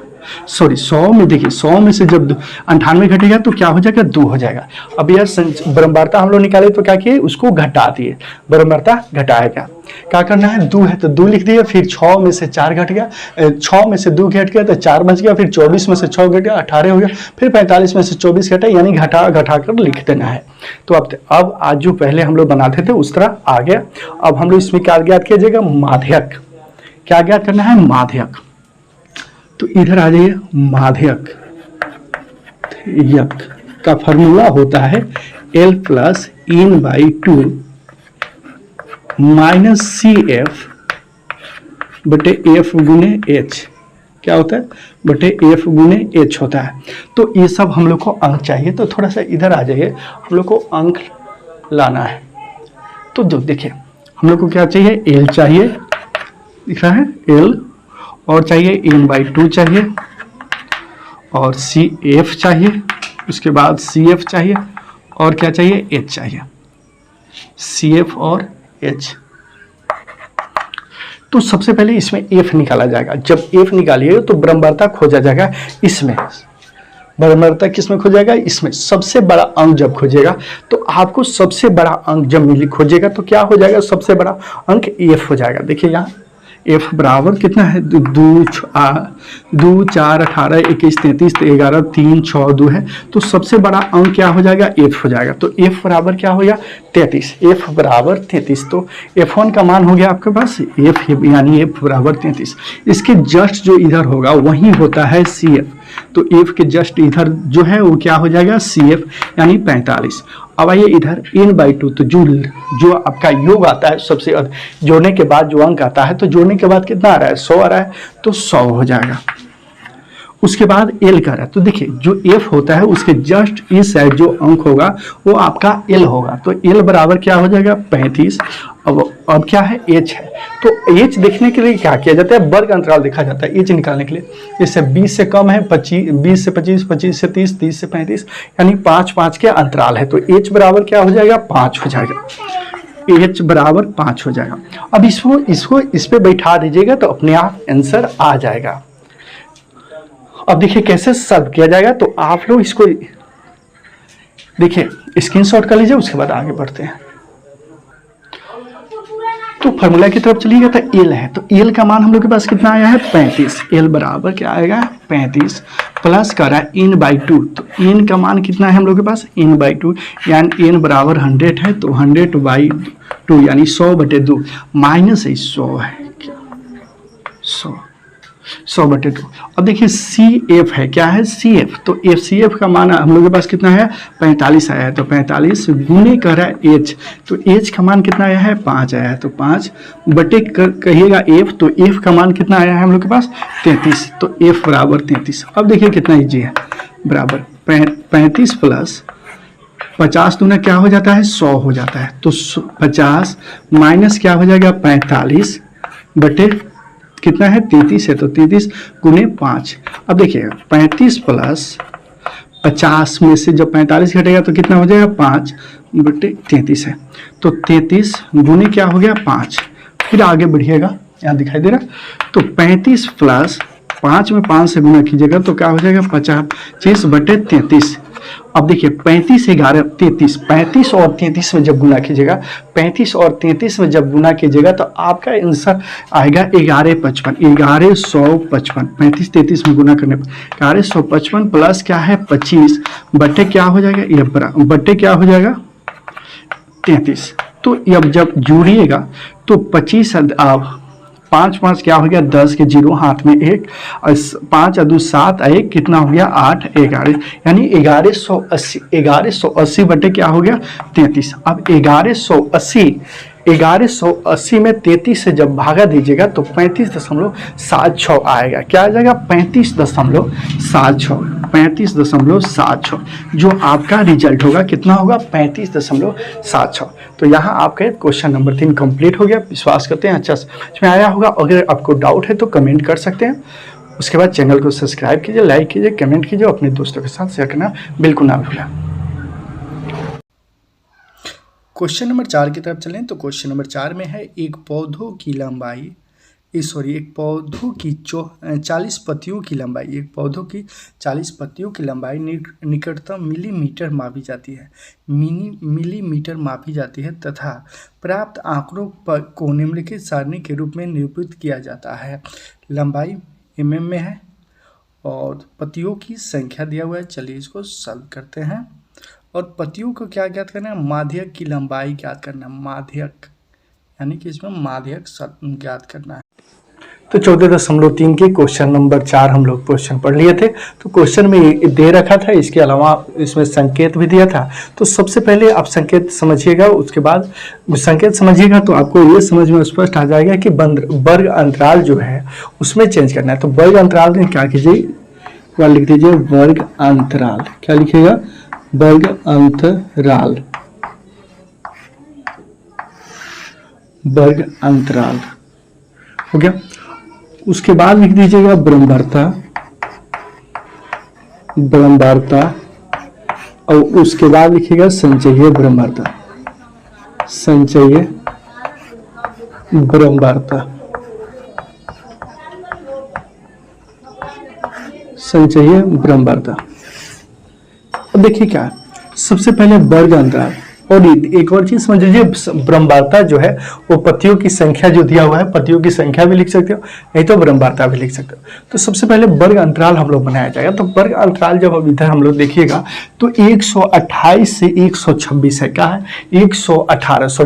सॉरी 100 में देखिए 100 में से जब 98 घटेगा तो क्या हो जाएगा, 2 हो जाएगा। अब यह ब्रह्मवार्ता हम लोग निकाले तो क्या किए, उसको घटा दिए, ब्रह्मवार्ता घटाया गया। क्या करना है, 2 है तो 2 लिख दिया, फिर 6 में से 4 घट गया, 6 में से 2 घट गया तो 4 बच गया, फिर 24 में से 6 घट गया 18 हो गया, फिर 45 में से 24 घटा, यानी घटा घटा कर लिख देना है। तो अब आज जो पहले हम लोग बनाते थे उस तरह आ गया। अब हम लोग इसमें क्या ज्ञात कीजिएगा, माध्यक। क्या ज्ञात करना है, माध्यक। तो इधर आ जाइए, माध्यक यक का फॉर्मूला होता है L plus n by 2 minus c f बटे एफ गुने एच। क्या होता है, बटे एफ गुने एच होता है। तो ये सब हम लोग को अंक चाहिए, तो थोड़ा सा इधर आ जाइए, हम लोग को अंक लाना है। तो जो देखिए हम लोग को क्या चाहिए, एल चाहिए, दिख रहा है एल, और चाहिए इन बाई 2 चाहिए, और सी एफ चाहिए, उसके बाद सी एफ चाहिए, और क्या चाहिए, एच चाहिए, सी एफ और एच। तो सबसे पहले इसमें एफ निकाला जाएगा। जब एफ निकालिएगा तो ब्रह्मवर्ता खोजा जाएगा। इसमें ब्रह्मवर्ता किसमें खोजेगा, इसमें। सबसे बड़ा अंक जब खोजेगा तो आपको सबसे बड़ा अंक जब खोजेगा तो क्या हो जाएगा, सबसे बड़ा अंक एफ हो जाएगा। देखिए यहाँ एफ बराबर कितना है, 2 4 18 21 33 11 3 6 2 है। तो सबसे बड़ा अंक क्या हो जाएगा, एफ हो जाएगा। तो एफ बराबर क्या हो गया, 33। एफ बराबर 33। तो F1 का मान हो गया आपके पास एफ, यानी एफ बराबर 33। इसके जस्ट जो इधर होगा वही होता है सी एफ। तो एफ के जस्ट इधर जो है वो क्या हो जाएगा, सी एफ, यानी 45। अब आइए इधर n बाई 2, तो जो आपका योग आता है सबसे जोड़ने के बाद जो अंक आता है, तो जोड़ने के बाद कितना आ रहा है, 100 आ रहा है, तो 100 हो जाएगा। उसके बाद एल का रहा है, तो देखिए जो एफ होता है उसके जस्ट इस साइड जो अंक होगा वो आपका एल होगा। तो एल बराबर क्या हो जाएगा, 35। अब क्या है, एच है। तो एच देखने के लिए क्या किया जाता है, वर्ग अंतराल देखा जाता है एच निकालने के लिए। जैसे 20 से कम है 25, 20 से 25, 25 से 30, 30 से 35, यानी 5 के अंतराल है। तो एच बराबर क्या हो जाएगा, 5 हो जाएगा। एच बराबर 5 हो जाएगा। अब इसको इस पे बैठा दीजिएगा तो अपने आप आंसर आ जाएगा। अब देखिए कैसे सॉल्व किया जाएगा, तो आप लोग इसको देखिए स्क्रीनशॉट कर लीजिए, उसके बाद आगे बढ़ते हैं। तो फॉर्मूला की तरफ चलिएगा तो एल है, तो एल का मान हम लोग के पास कितना आया है, 35। एल बराबर क्या आएगा, 35 प्लस कर रहा है इन बाई 2। तो इन का मान कितना है हम लोग के पास, इन बाई 2, यानी इन बराबर 100 है, तो 100 बाई 2 यानी 100 बटे 2 माइनस 100 है, 100 बटे 2। अब देखिए सी एफ है, क्या है, सी एफ। तो एफ सी एफ का मान हम लोग के पास कितना है, 45 आया है। तो 45 गुने कर रहा है एच, तो एच का मान कितना आया है, 5 आया है। तो 5 बटे कहिएगा एफ, तो एफ का मान कितना आया है हम लोग के पास, 33। तो एफ बराबर 33। अब देखिए कितना ईजी है, बराबर 35 प्लस 50 दूना क्या हो जाता है, 100 हो जाता है। तो 50 माइनस क्या हो जाएगा, 45 बटे कितना है, 33 है। तो 33 गुने 5। अब देखिएगा 35 प्लस 50 में से जब 45 घटेगा तो कितना हो जाएगा, 5 बटे 33 है। तो 33 गुने क्या हो गया, 5। फिर आगे बढ़िएगा, यहाँ दिखाई दे रहा। तो 35 प्लस 5 में 5 से गुना कीजिएगा तो क्या हो जाएगा, 25 बटे 33। अब देखिए 35 11 33, 35 और 33 में जब गुना कीजिएगा, 35 और 33 में जब गुना कीजिएगा तो आपका आंसर आएगा 1155, 1155। 35 33 में गुना करने पर 1155 प्लस क्या है, 25 बटे क्या हो जाएगा, ये बटे क्या हो जाएगा, 33। तो अब जब जोड़िएगा तो 25 5 5 क्या हो गया, 10 के 0 हाथ में 1, 5 2 7 1 कितना हो गया, 8 11, यानी 1180 बटे क्या हो गया, 33। अब 1180 में 33 से जब भागा दीजिएगा तो 35.76 आएगा। क्या आ जाएगा, 35.76 जो आपका रिजल्ट होगा कितना होगा, 35.76। तो यहाँ आपका क्वेश्चन नंबर 3 कंप्लीट हो गया। विश्वास करते हैं अच्छा समझ में आया होगा। अगर आपको डाउट है तो कमेंट कर सकते हैं। उसके बाद चैनल को सब्सक्राइब कीजिए, लाइक कीजिए, कमेंट कीजिए, अपने दोस्तों के साथ शेयर करना बिल्कुल ना भूलें। क्वेश्चन नंबर 4 की तरफ चलें तो क्वेश्चन नंबर 4 में है, एक पौधों की लंबाई एक पौधों की 40 पत्तियों की लंबाई, एक पौधों की 40 पत्तियों की लंबाई निकटतम मिलीमीटर मापी जाती है, मिलीमीटर मापी जाती है तथा प्राप्त आंकड़ों को निम्नलिखित सारणी के रूप में निरूपित किया जाता है। लंबाई mm में है और पत्तियों की संख्या दिया हुआ है। चलिए इसको सॉल्व करते हैं। और पत्तियों को क्या ज्ञात करना है, माध्यक की लंबाई ज्ञात करना है, माध्यक यानी कि इसमें माध्यक ज्ञात करना है। तो 14.3 के क्वेश्चन नंबर 4 हम लोग क्वेश्चन पढ़ लिए थे। तो क्वेश्चन में दे रखा था, इसके अलावा इसमें संकेत भी दिया था। तो सबसे पहले आप संकेत समझिएगा, उसके बाद संकेत समझिएगा तो आपको ये समझ में स्पष्ट आ जाएगा कि वर्ग अंतराल जो है उसमें चेंज करना है। तो वर्ग अंतराल में क्या कीजिए, वह लिख दीजिए वर्ग अंतराल। क्या लिखिएगा, वर्ग अंतराल, वर्ग अंतराल हो गया। उसके बाद लिख दीजिएगा ब्रह्मवार्ता, ब्रह्मवार्ता, और उसके बाद लिखिएगा संचयी ब्रह्मवार्ता, संचयी ब्रह्मवार्ता, संचयी ब्रह्मवार्ता। अब देखिए क्या है, सबसे पहले वर्ग अंतराल, और एक और चीज समझ लीजिए, ब्रह्मवार्ता जो है वो पत्तियों की संख्या जो दिया हुआ है, पत्तियों की संख्या भी लिख सकते हो, नहीं तो ब्रह्मवार्ता भी लिख सकते हो। तो सबसे पहले वर्ग अंतराल हम लोग बनाया जाएगा। तो वर्ग अंतराल जब अब इधर हम लोग देखिएगा तो 128 से 126 है, क्या है 118 से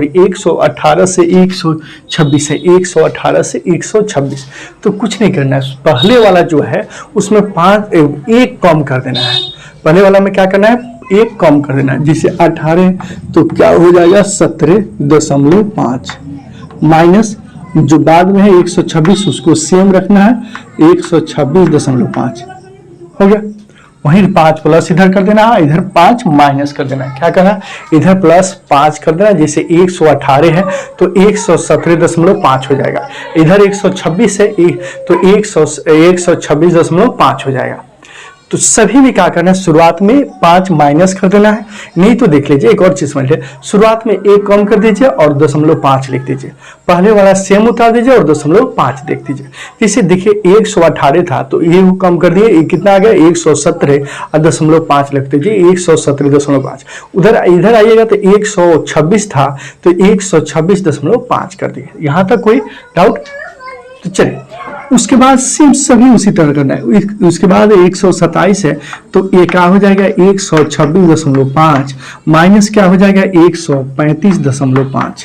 126 है, 118 से 126। तो कुछ नहीं करना है, पहले वाला जो है उसमें 1 कम कर देना है। पहले वाला में क्या करना है, 1 कम कर देना है, जैसे 18 तो क्या हो जाएगा 17.5 माइनस जो बाद में है 126 उसको सेम रखना है 126.5 हो गया। वहीं 5 प्लस इधर कर देना है, इधर 5 माइनस कर देना है। क्या करना है, इधर प्लस 5 कर देना, जैसे 118 है तो 117.5 हो जाएगा, इधर 126 है तो 126.5 हो जाएगा। तो सभी में क्या करना है, शुरुआत में 5 माइनस कर देना है, नहीं तो देख लीजिए एक और चीज समझ लीजिए, शुरुआत में 1 कम कर दीजिए और 0.5 लिख दीजिए, पहले वाला सेम उतार दीजिए और 0.5 देख दीजिए। जैसे देखिए 118 था तो ये कम कर दिए, ये कितना आ गया 117 और 0.5 लिख दीजिए 117.5। उधर इधर आइएगा तो 126 था तो 126.5 कर दिए। यहां तक कोई डाउट? तो चलिए उसके बाद सिर्फ सभी उसी तरह करना है। उसके बाद 127 है तो ये क्या हो जाएगा 126.5 माइनस क्या हो जाएगा 135.5।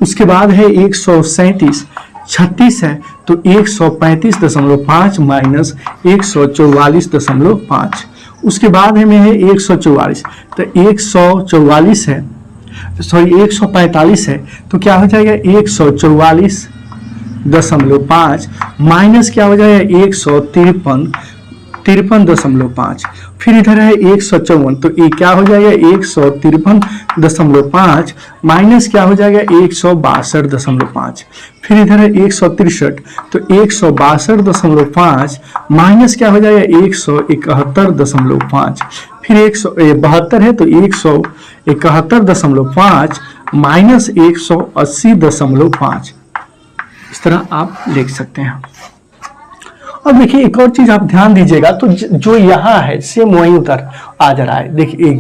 उसके बाद है 137, 36 है तो 135.5 माइनस 144.5। उसके बाद में है 144 तो 144 है, सॉरी 145 है तो क्या हो जाएगा 144.5 माइनस क्या हो जाएगा 153.5। फिर इधर है 154 तो ये क्या हो जाएगा 153.5 माइनस क्या हो जाएगा 162.5। फिर इधर है 163 तो 162.5 माइनस क्या हो जाएगा 171.5। फिर 172 है तो 171.5 माइनस 180.5। इस तरह आप लिख सकते हैं। अब देखिए एक और चीज आप ध्यान दीजिएगा, तो जो यहाँ है सेम वहीं उतर आ जा रहा है। देखिए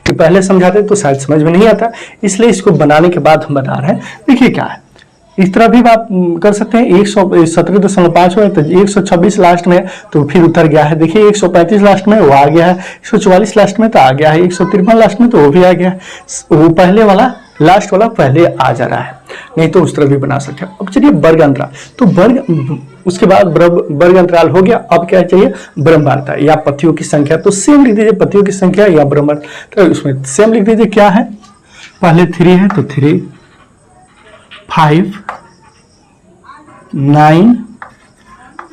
कि पहले समझाते तो शायद समझ में नहीं आता, इसलिए इसको बनाने के बाद हम बता रहे हैं। देखिए क्या है, इस तरह भी आप कर सकते हैं। 117.5 है तो 126 लास्ट में तो फिर उतर गया है। देखिए 135 लास्ट में वो आ गया है, 144 लास्ट में तो आ गया है, 153 लास्ट में तो वो भी आ गया है। वो पहले वाला लास्ट वाला पहले आ जा रहा है, नहीं तो उस तरह भी बना सकते हैं। अब चलिए वर्ग अंतराल, तो वर्ग उसके बाद वर्ग अंतराल हो गया। अब क्या चाहिए, ब्रह्मवार्ता या पत्तियों की संख्या। तो सेम लिख दीजिए पत्तियों की संख्या या ब्रह्मवार्ता, तो उसमें सेम लिख दीजिए। क्या है, पहले 3 है तो 3, 5, 9,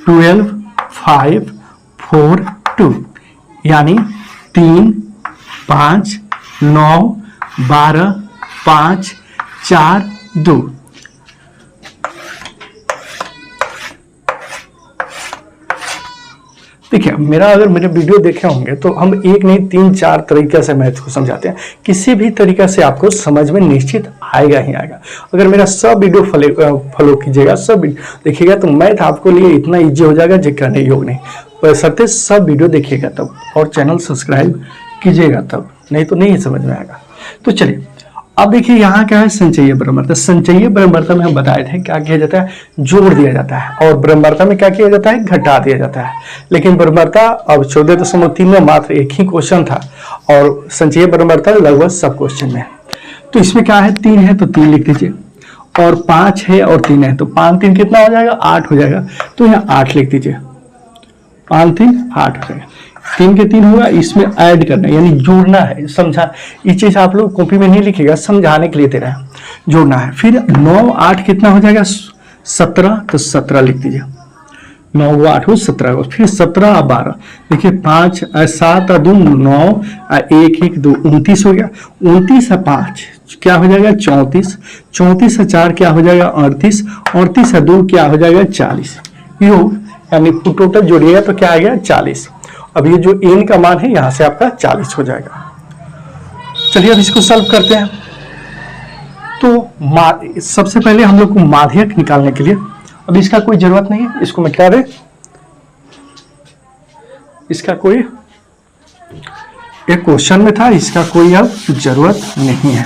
12, 5, 4, 2 यानी 3, 5, 9, 12, 5, 4, 2। देखिए मेरा अगर मेरे वीडियो देखे होंगे तो हम एक नहीं 3-4 तरीके से मैथ को समझाते हैं, किसी भी तरीका से आपको समझ में निश्चित आएगा ही आएगा। अगर मेरा सब वीडियो फॉलो कीजिएगा, सब देखिएगा तो मैथ आपको लिए इतना इजी हो जाएगा जो करने योग नहीं। पर सत्य सब वीडियो देखिएगा तब, और चैनल सब्सक्राइब कीजिएगा तब, नहीं तो नहीं समझ में आएगा। तो चलिए अब देखिए यहाँ क्या है, संचयी ब्रह्मवर्ता। संचयी ब्रह्मवर्ता में हम बताए थे क्या किया जाता है, जोड़ दिया जाता है, और ब्रह्मवर्ता में क्या किया जाता है, घटा दिया जाता है। लेकिन ब्रह्मवर्ता अब 14.3 में मात्र एक ही क्वेश्चन था, और संचयी ब्रह्मवर्ता लगभग सब क्वेश्चन में। तो इसमें क्या है, 3 है तो 3 लिख दीजिए, और 5 है और 3 है तो 5 3 कितना हो जाएगा, 8 हो जाएगा। तो यहाँ 8 लिख दीजिए, 5 3 8 हो जाएगा। 3 के 3 होगा, इसमें ऐड करना है यानी जोड़ना है, समझा। ये चीज आप लोग कॉपी में नहीं लिखिएगा, समझाने के लिए दे रहा है, जोड़ना है। फिर 9 8 कितना हो जाएगा, 17, तो 17 लिख दीजिए। 9 8 17, फिर 17 और 12 देखिए, 5 7 2 9 1 1 2 29 हो गया। 29 और 5 क्या हो जाएगा, 34। 34 और 4 क्या हो जाएगा, 38। 38 और 2 क्या हो जाएगा, 40। योग यानी टोटल जोड़िएगा तो क्या आ गया, 40। अब ये जो n का मान है यहां से आपका 40 हो जाएगा। चलिए अब इसको सॉल्व करते हैं। तो सबसे पहले हम लोग को माध्यक निकालने के लिए, अब इसका कोई जरूरत नहीं है, इसको मिटा दें, इसका कोई एक क्वेश्चन में था, इसका कोई अब जरूरत नहीं है।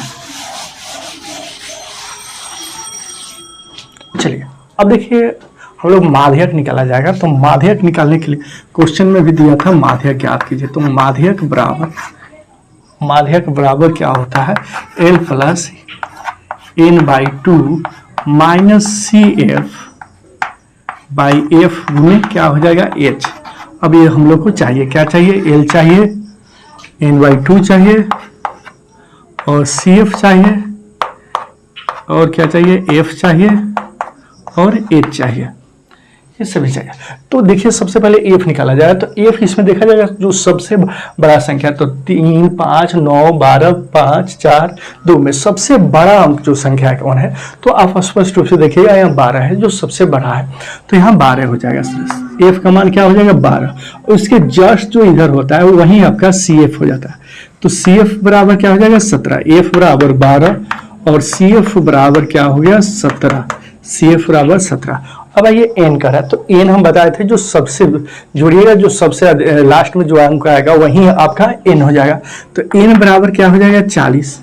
चलिए अब देखिए हम लोग माध्यक निकाला जाएगा। तो माध्यक निकालने के लिए क्वेश्चन में भी दिया था माध्यक ज्ञात कीजिए। तो माध्यक बराबर क्या होता है, L plus n/2 minus CF by F गुने क्या हो जाएगा, H। अब ये हम लोग को चाहिए, क्या चाहिए, L चाहिए, n/2 चाहिए, और CF चाहिए, और क्या चाहिए, F चाहिए, और H चाहिए, ये सभी चाहिए। तो देखिए सबसे पहले एफ निकाला जाए, तो एफ इसमें देखा जाएगा जो सबसे बड़ा संख्या, तो 3 5 9 12 5 4 2 में सबसे बड़ा अंक जो संख्या कौन है, तो आप स्पष्ट रूप से देखिएगा यहाँ 12 है जो सबसे बड़ा है, तो यहाँ 12 हो जाएगा। एफ का मान क्या हो जाएगा, 12। उसके जस्ट जो इधर होता है वहीं आपका सी एफ हो जाता है। तो सी एफ बराबर क्या हो जाएगा, 17। एफ बराबर 12 और सी एफ बराबर क्या हो गया, 17। सी एफ बराबर 17। अब आइए एन का है, तो एन हम बताए थे जो सबसे जोड़िएगा, जो सबसे लास्ट में जो अंक आएगा वही आपका एन हो जाएगा। तो एन बराबर क्या हो जाएगा, 40।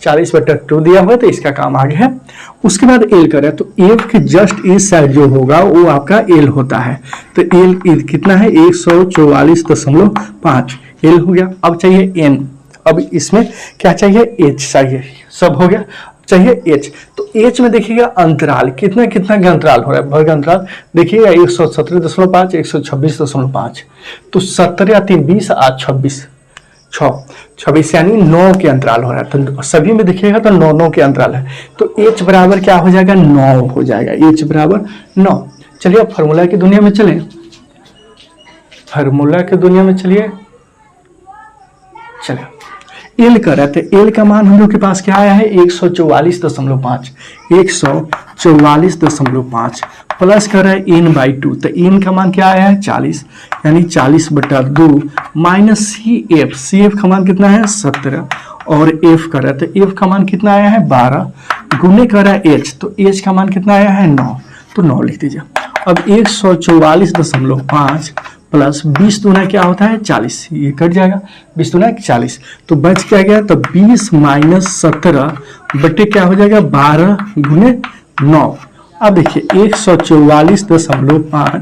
40/2 दिया हुआ, तो इसका काम आगे है। उसके बाद एल का है, तो एफ के जस्ट इस साइड जो होगा वो आपका एल होता है। तो एल कितना है, 144.5 एल हो गया। अब चाहिए एन, अब इसमें क्या चाहिए, एच चाहिए, सब हो गया, चाहिए एच। तो एच में देखिएगा अंतराल कितना कितना का अंतराल हो रहा है, वर्ग अंतराल देखिएगा 117.5 126.5। तो 17 या 3 20 8 26 26 यानी 9 के अंतराल हो रहा है। तो सभी में देखिएगा तो 9 के अंतराल है। तो एच बराबर क्या हो जाएगा, 9 हो जाएगा। एच बराबर 9। चलिए अब फार्मूला की दुनिया में चले, फार्मूला की दुनिया में चलिए। चलिए एल का रहते, एल का मान हम लोग के पास क्या आया है, 144.5 144.5 प्लस कर रहा है n/2। तो n का मान क्या आया है, 40 यानी 40/2 माइनस सी एफ का मान कितना है, 17 और एफ का रहा है, तो एफ का मान कितना आया है, 12 गुने कर रहा है एच, तो एच का मान कितना आया है, 9। तो 9 लिख दीजिए। अब 144.5 प्लस 20 दूना क्या होता है, 40, ये कट जाएगा, 20 दूना 40, तो बच क्या गया, तो 20 माइनस 17 बटे क्या हो जाएगा, 12 गुने 9। अब देखिए 144.5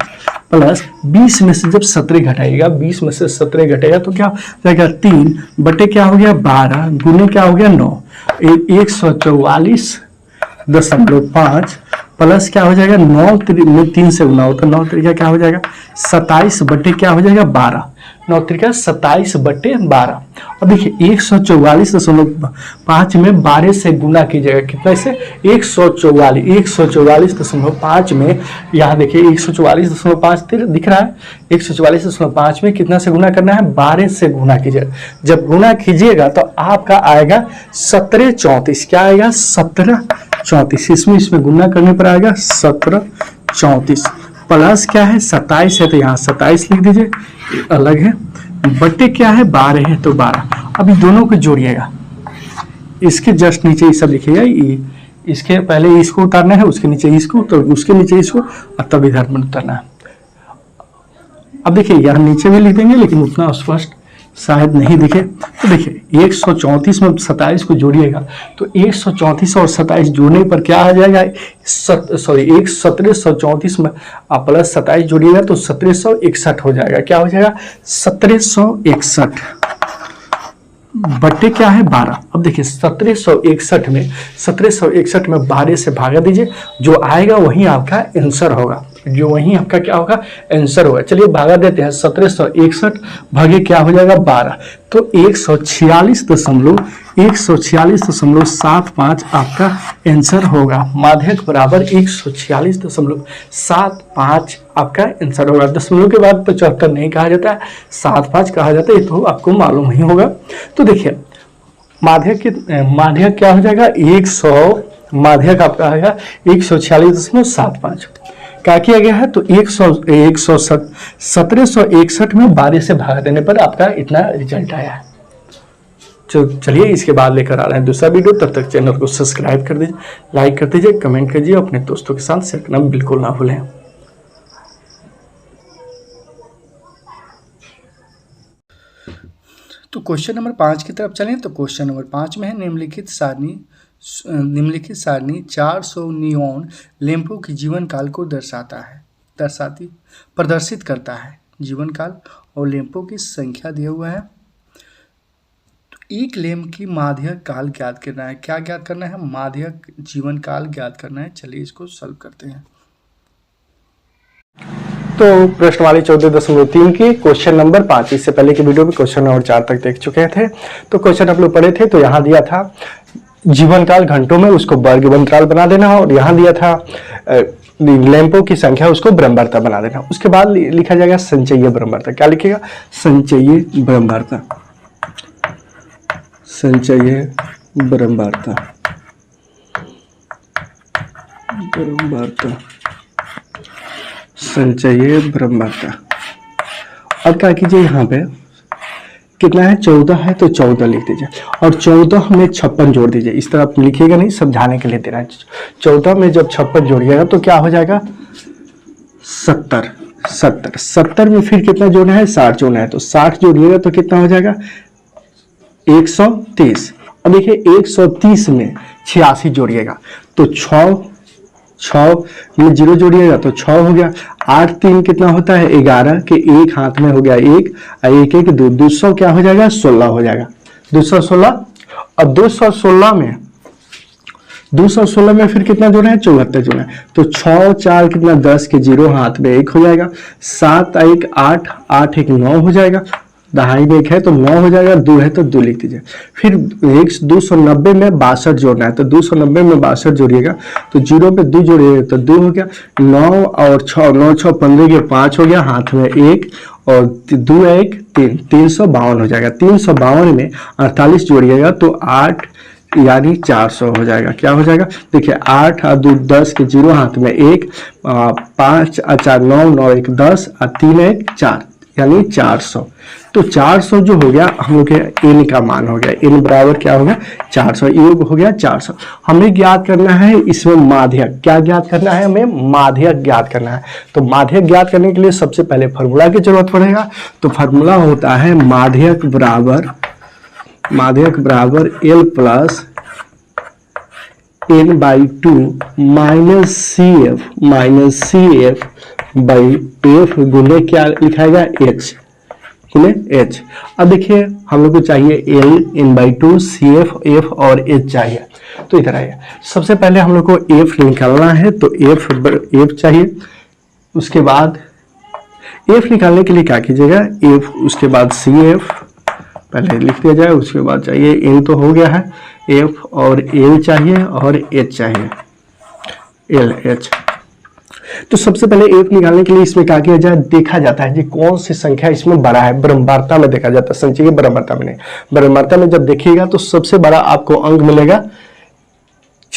प्लस 20 में से जब 17 घटाएगा, 20 में से 17 घटेगा तो क्या हो जाएगा, 3 बटे क्या हो गया, 12 गुने क्या हो गया, 9। 144.5 प्लस क्या हो जाएगा, 9 में 3 से गुना हो तो 9 तरीका क्या हो जाएगा, 27 बटे क्या हो जाएगा, 12। 9 तरीका 27/12। अब देखिए 144.5 में 12 से गुना कीजिएगा, कितना से 144.5 में यहाँ देखिए 144.5 दिख रहा है, 144.5 में कितना से गुना करना है, 12 से गुना कीजिएगा। जब गुना कीजिएगा तो आपका आएगा 1734। क्या आएगा, 1734। इसमें गुना करने पर आएगा 1734। प्लस क्या है 27 है तो यहाँ 27 लिख दीजिए, अलग है, बटे क्या है 12 है तो 12। अभी दोनों को जोड़िएगा, इसके जस्ट नीचे ये सब लिखिएगा, इसके पहले इसको उतारना है, उसके नीचे इसको, तो उसके नीचे इसको, और तब इधर में उतारना है। अब देखिए यहाँ नीचे भी लिख देंगे लेकिन उतना स्पष्ट शायद नहीं दिखे। तो देखिए 134 में 27 को जोड़िएगा तो 134 और 27 जोड़ने पर क्या आ जाएगा, 1734 में आप प्लस 27 जोड़िएगा तो 1761 हो जाएगा। क्या हो जाएगा 1761 बटे क्या है 12। अब देखिए 1761 में 12 से भागा दीजिए, जो आएगा वही आपका आंसर होगा, जो वही आपका क्या होगा आंसर होगा। चलिए भागा देते हैं, 1761 भागे क्या हो जाएगा 12, तो 146.75 आपका आंसर होगा। माध्यक बराबर 146.75 आपका आंसर होगा। दशमलव के बाद 75 नहीं कहा जाता है, 75 कहा जाता है, ये तो आपको मालूम ही होगा। तो देखिए माध्यक क्या हो जाएगा 100, आपका आएगा 146.75। क्या किया गया है तो 1761 में 12 से भाग देने पर आपका इतना रिजल्ट आया है। चलिए इसके बाद लेकर आ रहे हैं दूसरा वीडियो। तब तक चैनल को सब्सक्राइब कर दीजिए, लाइक कर दीजिए, कमेंट कीजिए, अपने दोस्तों के साथ शेयर करना बिल्कुल ना भूलें। तो क्वेश्चन नंबर 5 की तरफ चलें। तो क्वेश्चन नंबर 5 में है निम्नलिखित सारणी 400 नियॉन लैंपों की जीवन काल को प्रदर्शित करता है। जीवन काल और लैंपों की संख्या दिया हुआ है। तो एक लैंप की माध्यक काल ज्ञात करना है। क्या ज्ञात करना है, माध्यक जीवन काल ज्ञात करना है। चलिए इसको सॉल्व करते हैं। तो प्रश्नवाली 14.3 की क्वेश्चन नंबर 5, इससे पहले की वीडियो में क्वेश्चन नंबर 4 तक देख चुके थे। तो क्वेश्चन आप लोग पढ़े थे, तो यहाँ दिया था जीवन काल घंटों में, उसको वर्ग अंतराल बना देना, और यहाँ दिया था लैंपों की संख्या, उसको ब्रह्मवार्ता बना देना। उसके बाद लिखा जाएगा संचयी ब्रह्मवार्ता। क्या लिखेगा संचयी ब्रह्मवार्ता, संचयी ब्रह्मवार्ता, संचयी ब्रह्मवार्ता। अब क्या कीजिए, यहाँ पे कितना है 14 है तो 14 लिख दीजिए, और 14 में 56 जोड़ दीजिए। इस तरह आप लिखिएगा नहीं, समझाने के लिए दे रहा है। 14 में जब 56 जोड़िएगा तो क्या हो जाएगा 70 में फिर कितना जोड़ना है 60 जोड़ना है, तो 60 जोड़िएगा तो कितना हो जाएगा 130। अब देखिए 130 में 86 जोड़िएगा तो 6 में 0 जोड़िएगा तो 6 हो गया। 8 3 कितना होता है 11 के एक हाथ में हो गया 1 और 1 1 2, 200 क्या हो जाएगा 16 हो जाएगा, 216। और 216 में फिर कितना जोड़ना है 74 जोड़ना है, तो 6 4 कितना 10 के 0 हाथ में 1 हो जाएगा, 7 1 8 8 1 9 हो जाएगा, दहाई में 1 है तो 9 हो जाएगा, 2 है तो 2 लिख दीजिए। फिर 290 में 62 जोड़ना है, तो 290 में 62 जोड़िएगा तो 0 पे 2 जोड़िएगा तो 2 हो गया, 9 और 6 9 6 15 के 5 हो गया, हाथ में 1 और 2 1 3 352 हो जाएगा। 352 में 48 जोड़िएगा तो 8 यानी 400 हो जाएगा। क्या हो जाएगा देखिए 8 और 2 10 के 0 हाथ में 1 5 4 9 9 1 10 और 3 1 4 यानी 400। तो 400 जो हो गया हम लोग के n का मान हो गया, n बराबर क्या हो गया 400, योग हो गया 400। हमें ज्ञात करना है इसमें माध्यक। क्या ज्ञात करना है हमें माध्यक ज्ञात करना है। तो माध्यक ज्ञात करने के लिए सबसे पहले फार्मूला की जरूरत पड़ेगा। तो फार्मूला होता है माध्यक बराबर L plus n/2 -CF by F गुने क्या लिखाएगा h गुने h। अब देखिए हम लोग को चाहिए L n/2 CF F और h चाहिए। तो इधर आइए, सबसे पहले हम लोग को f निकालना है, तो f चाहिए। उसके बाद f निकालने के लिए क्या कीजिएगा f, उसके बाद CF पहले लिख दिया जाए, उसके बाद चाहिए n तो हो गया है, f और L चाहिए और h चाहिए, LH। तो सबसे पहले f निकालने के लिए इसमें क्या किया जाए, देखा जाता है कि कौन सी संख्या इसमें बड़ा है। ब्रह्मवार्ता में देखा जाता है, संचयी ब्रह्मवार्ता में नहीं। ब्रह्मवार्ता में जब देखिएगा तो सबसे बड़ा आपको अंक मिलेगा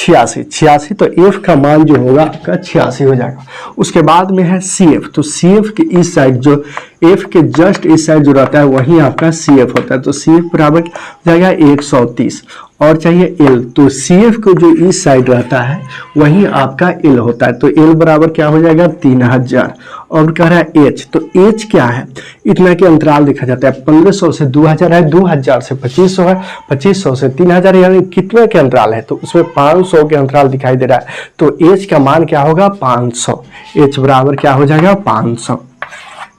86, 86 तो एफ का मान जो होगा आपका 86 हो जाएगा। उसके बाद में है सी एफ, तो सी एफ के इस साइड जो एफ के जस्ट इस साइड जो रहता है वही आपका सी एफ होता है, तो सी एफ बराबर हो जाएगा 130। और चाहिए एल, तो सी एफ को जो इस साइड रहता है वही आपका एल होता है, तो एल बराबर क्या हो जाएगा 3000। और कह रहा है एच, तो एच क्या है, इतना के अंतराल देखा जाता है, 1500 से 2000 है, 2000 से 2500 है, 2500 से 3000, यानी कितने के अंतराल है, तो उसमें 500 के अंतराल दिखाई दे रहा है, तो एच का मान क्या होगा 500, एच बराबर क्या हो जाएगा 500।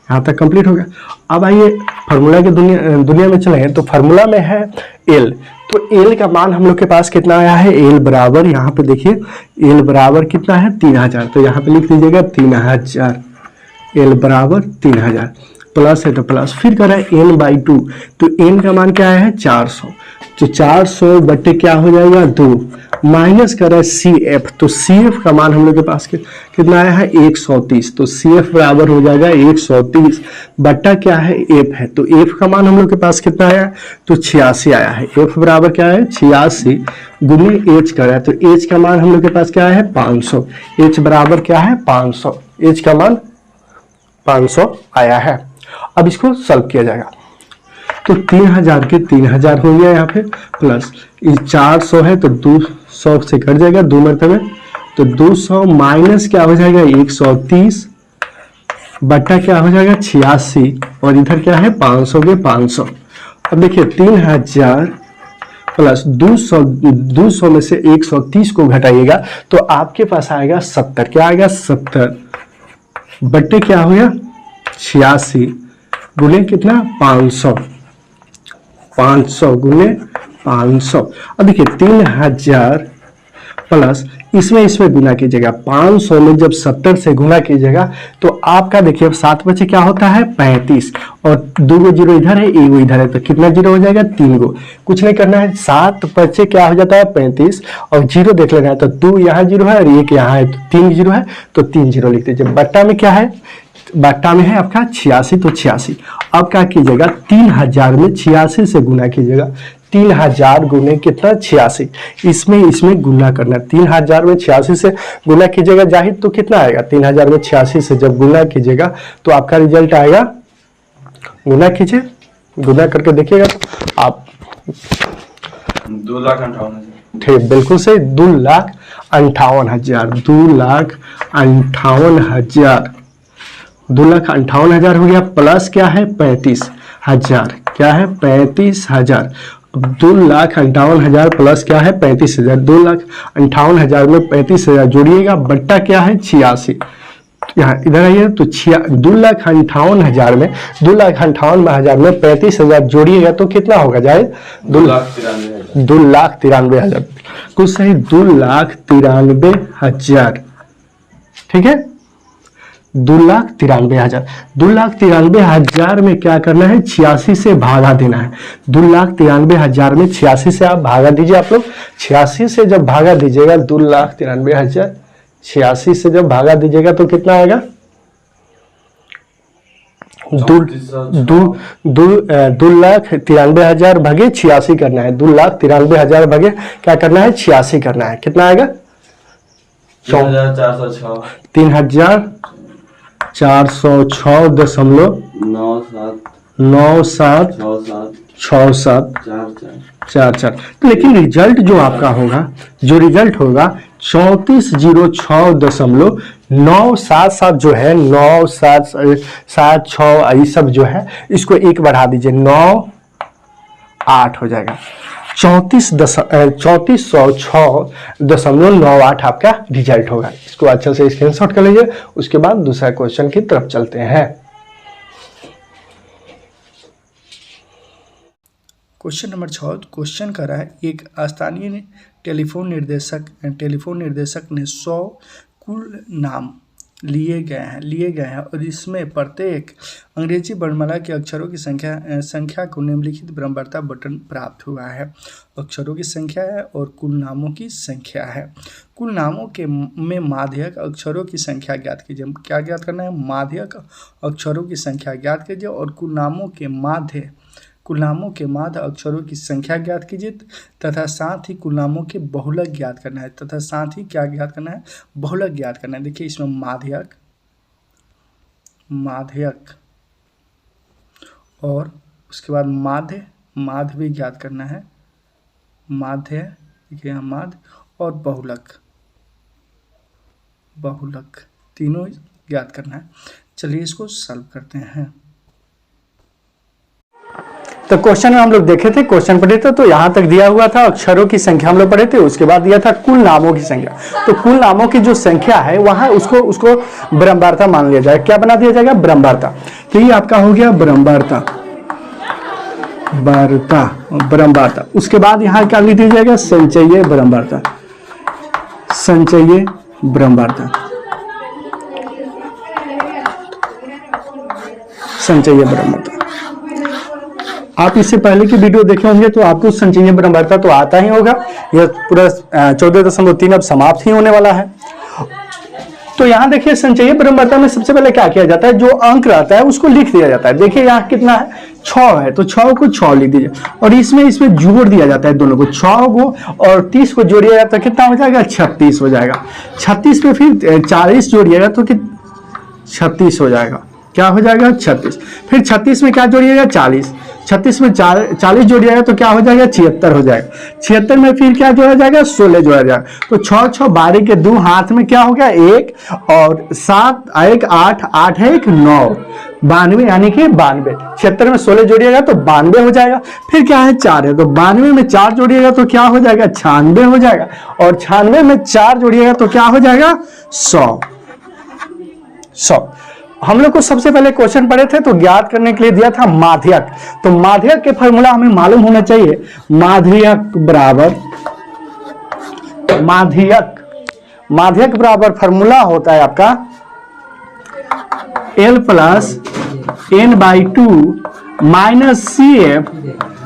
यहाँ तक कंप्लीट हो गया। अब आइए फार्मूला के दुनिया में चले, तो फार्मूला में है एल, तो एल का मान हम लोग के पास कितना आया है, एल बराबर यहाँ पे देखिए एल बराबर कितना है 3000, तो यहाँ पे लिख दीजिएगा 3000, एल बराबर 3000, प्लस है तो प्लस, फिर कर रहा है एन बाई 2, तो एन का मान क्या है 400, तो 400 बट्टे क्या हो जाएगा 2, माइनस कर रहा है सी एफ, तो सी एफ का मान हम लोग के पास कितना आया है 130, तो सी एफ बराबर हो जाएगा 130 बट्टा क्या है एफ है, तो एफ का मान हम लोग के पास कितना आया है, तो 86 आया है, एफ बराबर क्या है 86 गुने एच कर रहा है, तो एच का मान हम लोग के पास क्या है 500, एच बराबर क्या है 500, एच का मान 500 आया है। अब इसको सॉल्व किया जाएगा, तो 3000 के 3000 हो गया यहाँ पे, प्लस 400 है तो 200 से कट जाएगा 2 मरतबे, तो 200 माइनस क्या हो जाएगा 130 बट्टा क्या हो जाएगा 86, और इधर क्या है 500 के 500। अब देखिए 3000 प्लस 200 में से 130 को घटाइएगा तो आपके पास आएगा 70, क्या आएगा 70 बट्टे क्या हो गया 86 गुने कितना 500, 500 गुने 500। अब देखिए 3000 प्लस इसमें गुना कीजिएगा, 500 में जब 70 से गुना कीजिएगा तो आपका देखिए 7 बचे क्या होता है 35, और 2 गो जीरो इधर है 1 गो इधर है, तो कितना जीरो हो जाएगा 3 गो, कुछ नहीं करना है, 7 बचे क्या हो जाता है 35, और जीरो देख लेना है, तो 2 यहाँ जीरो है और 1 यहाँ है, तो 3 जीरो है, तो 3 जीरो लिख दीजिए। बट्टा में क्या है, बट्टा में है आपका 86, तो 86। अब क्या कीजिएगा 3000 में 86 से गुना कीजिएगा, 3000 गुने कितना 86, इसमें गुना करना, 3000 में 86 से गुना कीजिएगा जाहिर, तो कितना आएगा 3000 में 86 से जब गुना कीजिएगा तो आपका रिजल्ट आएगा, गुना कीजिए, गुना करके देखिएगा तो आप 2,58,000, ठीक बिल्कुल सही, 2,58,000, 2,58,000, 2,58,000 हो गया, प्लस क्या है 35,000, क्या है 35,000, 2,58,000 प्लस क्या है 35,000, 2,58,000 में 35,000 जोड़िएगा, बट्टा क्या है 86, यहाँ इधर आइए तो 2,58,000 में 2,58,000 में 35,000 जोड़िएगा तो कितना होगा जाए 2,93,000, कुछ सही 2,93,000, ठीक है 2,93,000, 2,93,000 में क्या करना है 86 से भागा देना है, 2,93,000 में 86 से आप भागा दीजिए, आप लोग 86 से जब भागा दीजिएगा 2,93,000 86 से जब भागा दीजिएगा तो कितना आएगा 2,93,000 भागे 86 करना है, 2,93,000 भागे क्या करना है 86 करना है, कितना आएगा 3,406.97 लेकिन रिजल्ट जो आपका होगा, जो रिजल्ट होगा 3406.977 जो है 977 ये सब जो है इसको एक बढ़ा दीजिए 98 हो जाएगा, 3406.98 आपका रिजल्ट होगा। इसको अच्छे से स्क्रीनशॉट कर लीजिए, उसके बाद दूसरा क्वेश्चन की तरफ चलते हैं। क्वेश्चन नंबर 6, क्वेश्चन कर रहा है एक स्थानीय टेलीफोन निर्देशक ने 100 कुल नाम लिए गए हैं और इसमें प्रत्येक अंग्रेजी वर्णमाला के अक्षरों की संख्या को निम्नलिखित क्रमबद्धता बटन प्राप्त हुआ है। अक्षरों की संख्या है और कुल नामों की संख्या है। कुल नामों के में माध्यक अक्षरों की संख्या ज्ञात कीजिए। क्या ज्ञात करना है, माध्यक अक्षरों की संख्या ज्ञात कीजिए और कुल नामों के माध्य कुल नामों के माध्य अक्षरों की संख्या ज्ञात कीजिए तथा साथ ही कुल नामों के बहुलक ज्ञात करना है, तथा साथ ही क्या ज्ञात करना है, बहुलक ज्ञात करना है। देखिए इसमें माध्यक, माध्यक और उसके बाद माध्य, माध्य भी ज्ञात करना है, माध्य, देखिए यहाँ माध्य और बहुलक, बहुलक तीनों ज्ञात करना है। चलिए इसको सॉल्व करते हैं। तो क्वेश्चन में हम लोग देखे थे, क्वेश्चन पढ़े थे, तो यहां तक दिया हुआ था अक्षरों की संख्या हम लोग पढ़े थे, उसके बाद दिया था कुल नामों की संख्या। तो कुल नामों की जो संख्या है वहां उसको ब्रह्मवार्ता मान लिया जाए। क्या बना दिया जाएगा, ब्रह्मवार्ता। तो ये आपका हो गया ब्रह्मवार्ता, वार्ता, ब्रह्मवार्ता। उसके बाद यहाँ क्या लिख दिया जाएगा, संचयी ब्रह्मवार्ता, संचयी ब्रह्मवार्ता, संचयी ब्रह्मवार्ता। आप इससे पहले की वीडियो देखे होंगे तो आपको संचयी ब्रह्मवार्ता तो आता ही होगा। यह पूरा 14.3 अब समाप्त ही होने वाला है। तो यहाँ देखिए संचयी ब्रह्मवार्ता में सबसे पहले क्या किया जाता है, जो अंक रहता है उसको लिख दिया जाता है। देखिए यहाँ कितना है, 6 है, तो 6 को 6 लिख दीजिए और इसमें जोड़ दिया जाता है दोनों को, 6 को और 30 को जोड़िया जाता है, कितना हो जाएगा, 36 हो जाएगा। 36 पे फिर 40 जोड़िएगा तो 36 हो जाएगा। क्या हो जाएगा, 36। फिर 36 में क्या जोड़िएगा, 40। 36 में 40 जोड़िएगा तो क्या हो जाएगा, 76 हो जाएगा। 76 में फिर क्या जोड़ा जाएगा, 16 जोड़ा जाएगा। तो 6 6 12 के 2 हाथ में क्या हो गया, 1 और 7 1 8 8 है 1 9, 92 यानी कि 92। 76 में 16 जोड़िएगा तो 92 हो जाएगा। फिर क्या है, 4 है, तो 92 में 4 जोड़िएगा तो क्या हो जाएगा, 96 हो जाएगा। और 96 में 4 जोड़िएगा तो क्या हो जाएगा, 100। हम लोग को सबसे पहले क्वेश्चन पढ़े थे तो ज्ञात करने के लिए दिया था माध्यक। तो माध्यक के फॉर्मूला हमें मालूम होना चाहिए। माध्यक बराबर, माध्यक बराबर फॉर्मूला होता है आपका L plus n/2 minus CF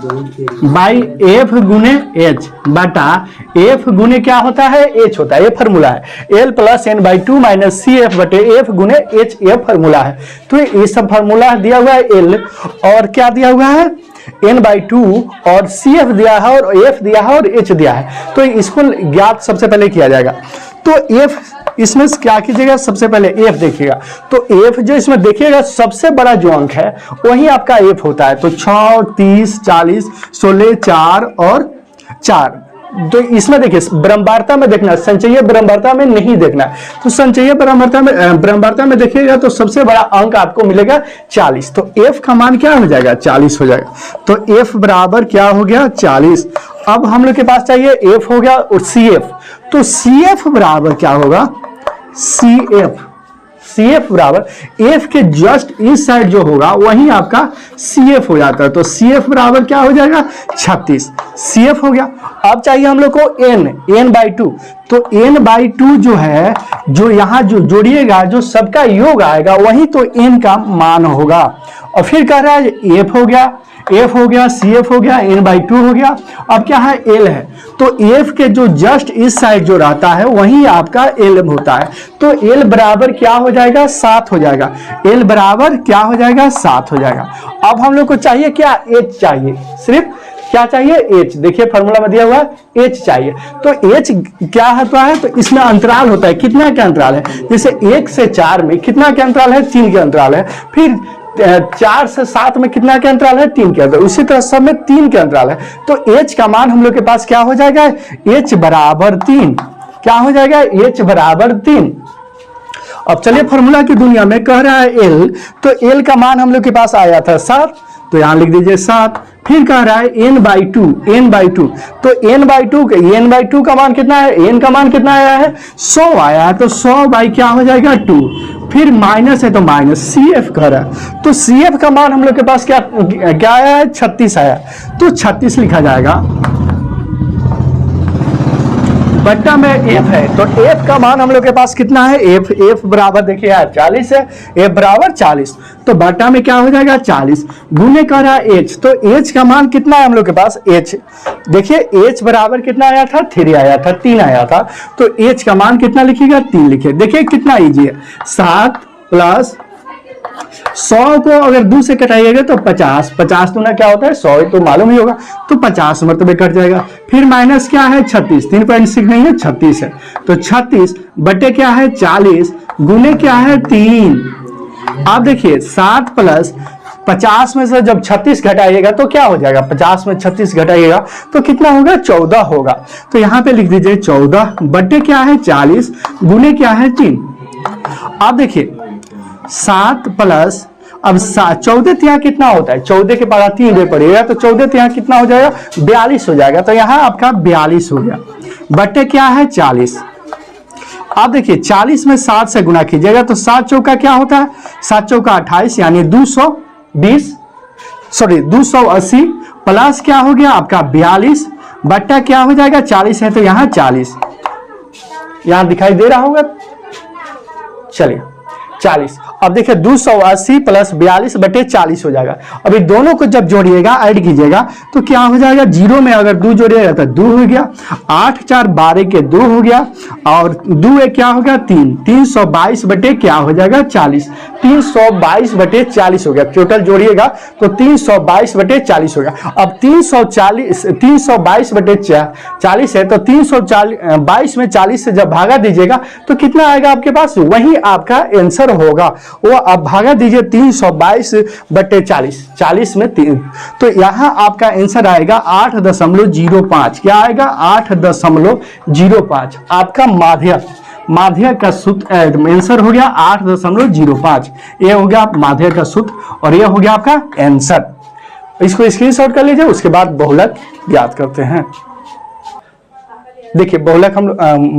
by F गुने H बटा F गुने क्या होता है, H होता है। ये फॉर्मूला है, L plus n/2 minus CF बटे F गुने H, ये फॉर्मूला है। तो ये सब फॉर्मूला दिया हुआ है, L और क्या दिया हुआ है, n/2 और CF दिया है और F दिया है और H दिया है। तो इसको ज्ञात सबसे पहले किया जाएगा। तो F इसमें क्या कीजिएगा, सबसे पहले F देखिएगा। तो F जो इसमें देखिएगा सबसे बड़ा जो अंक है वही आपका F होता है। तो 6 30 40 16 4 और 4। तो इसमें देखिए ब्रह्मवार्ता में देखना, संचयी ब्रह्मवार्ता में नहीं देखना। तो संचयी ब्रह्मवार्ता में देखिएगा तो सबसे बड़ा अंक आपको मिलेगा 40। तो F का मान क्या हो जाएगा, 40 हो जाएगा। तो F बराबर क्या हो गया, 40। अब हम लोग के पास चाहिए F हो गया और CF। तो CF बराबर क्या होगा, CF बराबर F के जस्ट इस साइड जो होगा वही आपका CF हो जाता है। तो CF बराबर क्या हो जाएगा, 36। CF हो गया। अब चाहिए हम लोग को n/2। तो n/2 जो है, जो यहाँ जो जोड़िएगा, जो सबका योग आएगा वही तो n का मान होगा। और फिर कह रहा है F हो गया, F हो गया, CF हो गया, n/2 हो गया। अब क्या है, L है। तो F के जो जस्ट इस साइड जो रहता है वही आपका L होता है। तो L बराबर क्या हो जाएगा, 7 हो जाएगा। L बराबर क्या हो जाएगा, 7 हो जाएगा। अब हम लोग को चाहिए क्या, H चाहिए, सिर्फ क्या चाहिए, H। देखिए फॉर्मूला में दिया हुआ है H चाहिए। तो H क्या होता है, तो इसमें अंतराल होता है, कितना का अंतराल है, जैसे 1 से 4 में कितना का अंतराल है, 3 का अंतराल है। फिर 4 से 7 में कितना का अंतराल है, 3 के अंतराल। उसी तरह सब में 3 के अंतराल है। तो H का मान हम लोग के पास क्या हो जाएगा, H बराबर 3। क्या हो जाएगा, H बराबर 3। अब चलिए फॉर्मूला की दुनिया में कह रहा है L, तो L का मान हम लोग के पास आया था 7, तो यहां लिख दीजिए 7। फिर कह रहा है n/2। तो n/2 का मान कितना है, n का मान कितना आया है, 100 आया है। तो 100 बाई क्या हो जाएगा, 2। फिर माइनस है तो माइनस, CF कह रहा है। तो CF का मान हम लोग के पास क्या आया है, 36 आया। तो 36 लिखा जाएगा, बट्टा में F है। तो F का मान हम लोग के पास कितना है, F बराबर देखिए यार 40 है, F बराबर 40। तो बट्टा में क्या हो जाएगा, 40 गुने कर रहा है H। तो H का मान कितना है हम लोग के पास, H देखिए H बराबर कितना आया था, 3 आया था, 3 आया था। तो H का मान कितना लिखिएगा, 3 लिखिए। देखिए कितना इजी है, 7 प्लस 100 को अगर 2 से घटाइएगा तो 50, 50 दूना क्या होता है 100, तो मालूम ही होगा, तो 50 मरतबे कट जाएगा। फिर माइनस क्या है 36, 3.6 नहीं है 36 है, तो 36 बटे क्या है 40 गुने क्या है 3। अब देखिए 7 प्लस 50 में से जब 36 घटाइएगा तो क्या हो जाएगा, 50 में 36 घटाइएगा तो कितना होगा 14 होगा। तो यहां पे लिख दीजिए 14 बटे क्या है 40 गुने क्या है 3। अब देखिए 7 प्लस अब 14 तिहाई कितना होता है, 14 के बाद 3 दे पड़ेगा तो 14 तिहाई कितना हो जाएगा 42 हो जाएगा। तो यहाँ आपका 42 हो गया बटे क्या है 40। अब देखिए 40 में 7 से गुना कीजिएगा तो 7 चौका क्या होता है 7 चौका 28 यानी 280 प्लस क्या हो गया आपका 42 बट्टा क्या हो जाएगा 40 है तो यहाँ 40 यहाँ दिखाई दे रहा होगा, चलिए 40। अब देखिए 280 प्लस 42 बटे 40 हो जाएगा। अभी दोनों को जब जोड़िएगा ऐड कीजिएगा तो क्या हो जाएगा, जीरो में अगर 2 जोड़िएगा तो 2 हो गया, 8 4 12 के 2 हो गया और 2 एक क्या हो गया 3, 322 बटे क्या हो जाएगा 40, 322 बटे 40 हो गया। टोटल जोड़िएगा तो 322 बटे 40 हो गया। अब 322 बटे 40 है तो 322 में 40 से जब भागा दीजिएगा तो कितना आएगा आपके पास, वही आपका आंसर होगा। वो अब भागा दीजिए 322 बटे 40, 40 में 3, तो यहां आपका आंसर आएगा 8.05। क्या आएगा 8.05। आपका माध्यक का सूत्र आंसर हो गया 8.05। ये हो गया माध्यक का सूत्र और ये हो गया आपका आंसर। इसको स्क्रीनशॉट कर लीजिए, उसके बाद बहुलक ज्ञात करते हैं। देखिए बहुलक हम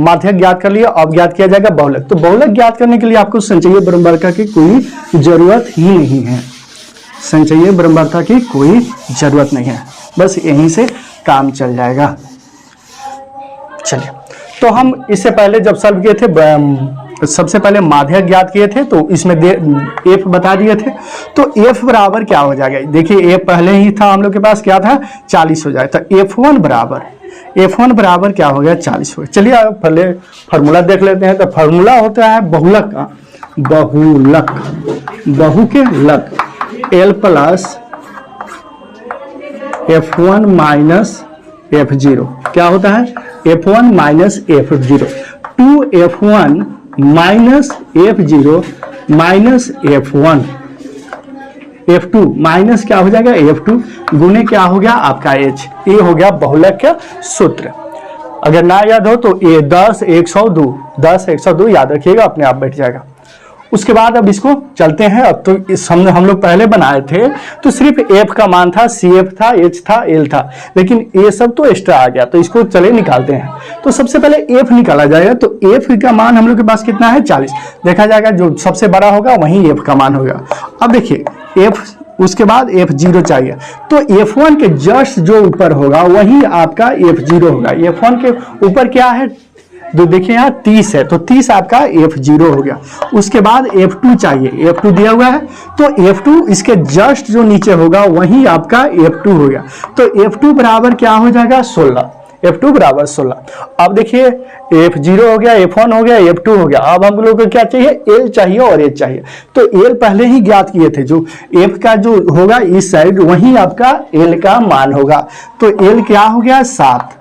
माध्यक ज्ञात कर लिया, अब ज्ञात किया जाएगा बहुलक। तो बहुलक ज्ञात करने के लिए आपको संचयी बराबरता की कोई जरूरत ही नहीं है, संचयी बराबरता की कोई जरूरत नहीं है, बस यहीं से काम चल जाएगा। चलिए तो हम इससे पहले जब सॉल्व किए थे सबसे पहले माध्यक ज्ञात किए थे तो इसमें एफ बता दिए थे। तो एफ बराबर क्या हो जाएगा, देखिए एफ पहले ही था हम लोग के पास क्या था 40 हो जाए, तो F1 बराबर क्या हो गया 40 हो गया। चलिए अब पहले फार्मूला देख लेते हैं। तो फार्मूला होता है बहुलक का, बहु के luck L plus F1 minus F0 क्या होता है F1 minus F0, 2F1 minus F0 minus F1, F2 minus क्या हो जाएगा F2 गुने क्या हो गया आपका H। ये हो गया बहुलक का सूत्र। अगर ना याद हो तो ये 10 102 याद रखिएगा, अपने आप बैठ जाएगा। उसके बाद अब इसको चलते हैं। अब तो इस हम लोग पहले बनाए थे तो सिर्फ F का मान था, CF था, H था, L था, लेकिन ये सब तो एक्स्ट्रा आ गया। तो इसको चले निकालते हैं। तो सबसे पहले F निकाला जाएगा। तो F का मान हम लोग के पास कितना है 40, देखा जाएगा जो सबसे बड़ा होगा वही F का मान होगा। अब देखिए F, उसके बाद F0 चाहिए, तो F1 के जस्ट जो ऊपर होगा वही आपका F0 होगा। F1 के ऊपर क्या है तो देखिए यहाँ 30 है, तो 30 आपका F0 हो गया। उसके बाद F2 चाहिए, F2 दिया हुआ है तो F2 इसके जस्ट जो नीचे होगा वही आपका F2 हो गया। तो F2 बराबर क्या हो जाएगा 16, F2 बराबर 16। अब देखिए F0 हो गया, F1 हो गया, F2 हो गया। अब हम लोग को क्या चाहिए L चाहिए और H चाहिए। तो L पहले ही ज्ञात किए थे, जो F का जो होगा इस साइड वही आपका L का मान होगा। तो L क्या हो गया 7।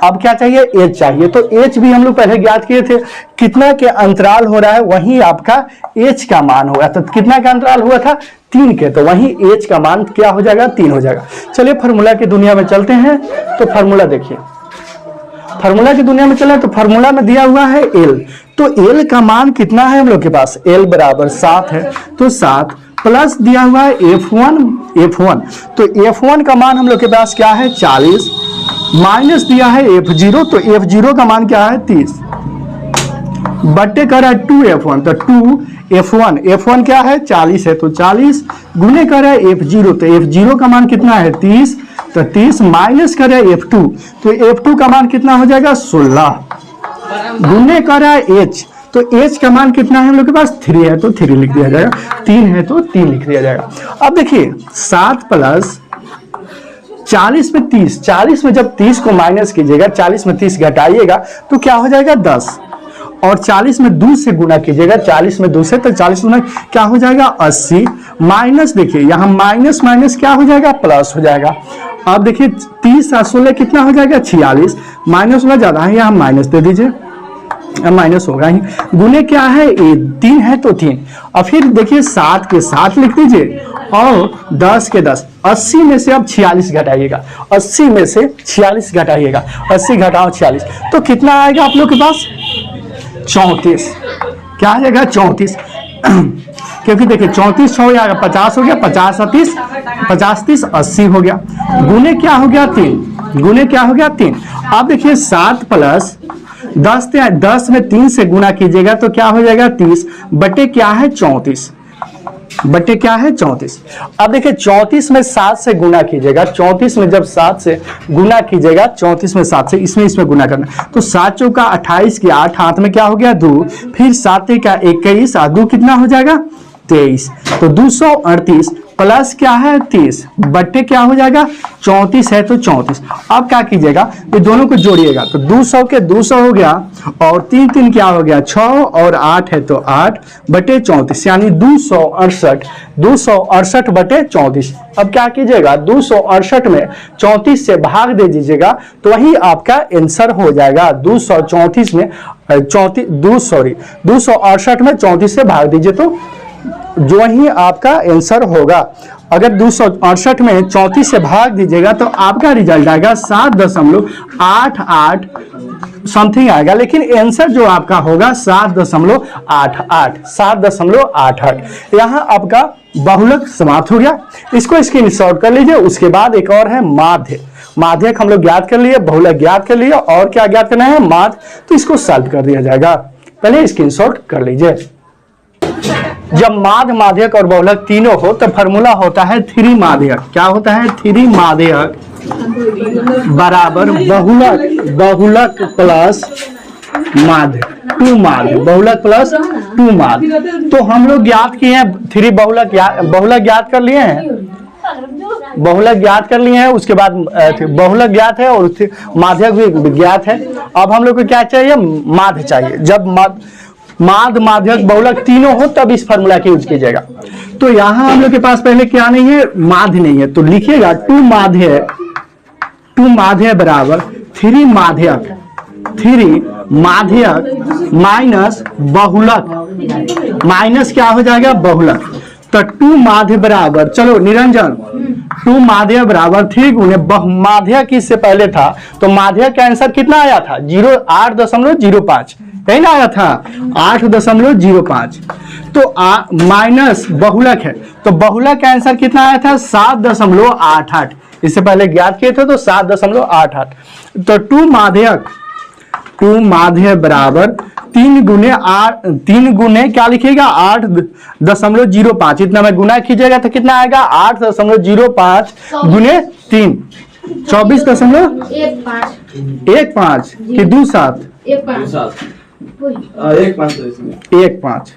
अब क्या चाहिए H चाहिए, तो H भी हम लोग पहले ज्ञात किए थे, कितना के अंतराल हो रहा है वही आपका H का मान होगा। तो कितना का अंतराल हुआ था 3 के, तो वही H का मान क्या हो जाएगा 3 हो जाएगा। चलिए फार्मूला की दुनिया में चलते हैं। तो फार्मूला देखिए, फार्मूला की दुनिया में चले तो फार्मूला में दिया हुआ है L, तो L का मान कितना है हम लोग के पास, L बराबर 7 है, तो 7 प्लस दिया हुआ है F1, तो F1 का मान हम लोग के पास क्या है 40, माइनस दिया है F0, तो F0 का मान क्या है 30, बट्टे कर रहा है 2F1, तो 2F1 क्या है 40 है, तो 40 गुने कर रहा है F0, तो F0 का मान कितना है 30, तो 30 माइनस कर रहा है F2, तो F2 का मान कितना हो जाएगा 16, गुने कर रहा है H, तो H का मान कितना है हम लोग के पास 3 है, तो 3 लिख दिया जाएगा, 3 है तो 3 लिख दिया जाएगा। अब देखिए 7 प्लस 40 में 30, 40 में जब 30 को माइनस कीजिएगा, 40 में 30 घटाइएगा तो क्या हो जाएगा 10, और 40 में 2 से गुना कीजिएगा, 40 में 2 से, तो 40 गुना क्या हो जाएगा 80, माइनस देखिए यहाँ माइनस माइनस क्या हो जाएगा प्लस हो जाएगा। अब देखिए 30 और 16 कितना हो जाएगा 46, माइनस वाला ज्यादा है यहाँ माइनस दे दीजिए, माइनस होगा ही। गुने क्या है 3 है तो 3, और फिर देखिए 7 के 7 लिख दीजिए और 10 के 10। 80 में से अब 46 घटाइएगा, 80 में से 46 घटाइएगा, 80 घटाओ 46 तो कितना आएगा आप लोग के पास 34। क्या आ जाएगा 34 क्योंकि देखिए 34 6 आएगा 50 हो गया, 50 30, 50 30 80 हो गया। गुने क्या हो गया 3, गुने क्या हो गया 3। अब देखिए 7 प्लस 10 में 3 से गुना कीजिएगा तो क्या हो जाएगा 30 बटे क्या है 34, बटे क्या है 34। अब देखिए 34 में 7 से गुना कीजिएगा, 34 में जब 7 से गुना कीजिएगा, 34 में 7 से इसमें गुना करना, तो 7 चौका 28 की 8 हाथ में क्या हो गया 2, फिर 7 का 21 और 2 कितना हो जाएगा 23, तो 238 प्लस क्या है 30 बट्टे क्या हो जाएगा 34 है तो 34। अब क्या कीजिएगा ये दोनों को जोड़िएगा तो 200 के 200 हो गया और 3 3 क्या हो गया 6 और 8 है तो 8 बटे 34 यानी 268 बटे 34। अब क्या कीजिएगा 268 में 34 से भाग दे दीजिएगा तो वही आपका आंसर हो जाएगा। 234 में 268 में 34 से भाग दीजिए तो जो ही आपका आंसर होगा। अगर 268 में 34 से भाग दीजिएगा तो आपका रिजल्ट आएगा 7.88 समथिंग आएगा, लेकिन आंसर जो आपका होगा 7.88। यहाँ आपका बहुलक समाप्त हो गया। इसको स्क्रीनशॉट कर लीजिए। उसके बाद एक और है माध्य। माध्यक हम लोग ज्ञात कर लिए, बहुलक ज्ञात कर लिए, और क्या ज्ञात करना है माध्य, तो इसको सॉल्व कर दिया जाएगा। पहले स्क्रीनशॉट कर लीजिए। जब माध्य माध्यक और बहुलक तीनों हो तो फॉर्मूला होता है 3 माध्यक। क्या होता है 3 माध्यक बराबर बहुलक प्लस माध्य 2 माध्य, बहुलक प्लस 2 माध्य। तो हम लोग ज्ञात किए हैं 3 बहुलक ज्ञात कर लिए हैं, बहुलक ज्ञात कर लिए हैं। उसके बाद बहुलक ज्ञात है और माध्यक भी ज्ञात है। अब हम लोग को क्या चाहिए माध्य चाहिए। जब माध्य माध्यक बहुलक तीनों हो तब इस फार्मूला की यूज कीजिएगा। तो यहां हम लोग के पास पहले क्या नहीं है माध्य नहीं है, तो लिखिएगा 2 माध्य बराबर 3 माध्यक माइनस बहुलक, माइनस क्या हो जाएगा बहुलक। तो 2 माध्य बराबर, चलो निरंजन 2 माध्य बराबर 3 गुने माध्यक इससे पहले था तो माध्यक का आंसर कितना आया था 8.05, यही ना आया था 8.05। तो माइनस बहुलक है तो बहुलक का आंसर कितना आया था 7.88। इससे पहले ज्ञात किए थे तो 7.88। तो 2 माध्य बराबर 3 गुने क्या लिखिएगा 8.05। इतना में गुना कीजिएगा तो कितना आएगा 8.05 गुने 3 24.15 कि 27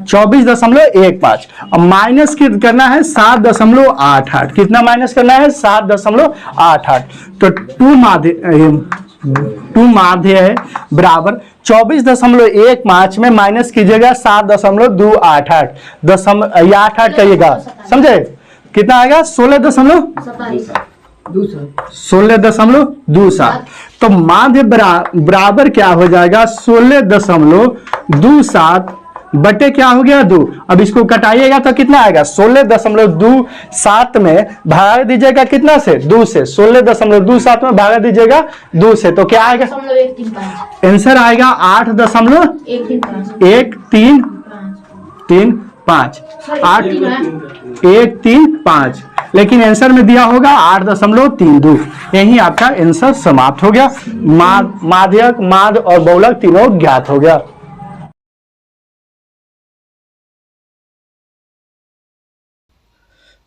24.15। अब माइनस करना है 7.88। कितना माइनस करना है 7.88। तो 2 माध्य है बराबर 24.15 में माइनस कीजिएगा 7.288, 88 करिएगा समझे कितना आएगा 16.27। तो माध्य बराबर क्या हो जाएगा 16.27 बटे क्या हो गया 2। अब इसको कटाइएगा तो कितना आएगा 16.27 में भाग दीजिएगा कितना से 2 से, 16.27 में भाग दीजिएगा 2 से तो क्या आएगा आंसर आएगा 8.135। लेकिन आंसर में दिया होगा 8.32। यही आपका आंसर समाप्त हो गया। माध्यक माध्य और बहुलक तीनों ज्ञात हो गया।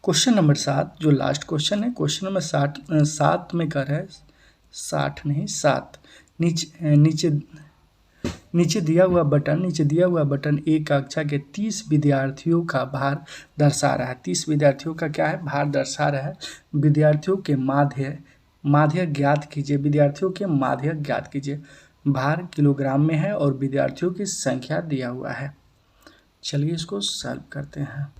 क्वेश्चन नंबर 7 जो लास्ट क्वेश्चन है, क्वेश्चन नंबर 7 में कर है 60 नहीं 7। नीचे दिया हुआ बटन एक कक्षा के 30 विद्यार्थियों का भार दर्शा रहा है। 30 विद्यार्थियों का क्या है भार दर्शा रहा है। विद्यार्थियों के माध्य ज्ञात कीजिए। भार किलोग्राम में है और विद्यार्थियों की संख्या दिया हुआ है। चलिए इसको सॉल्व करते हैं।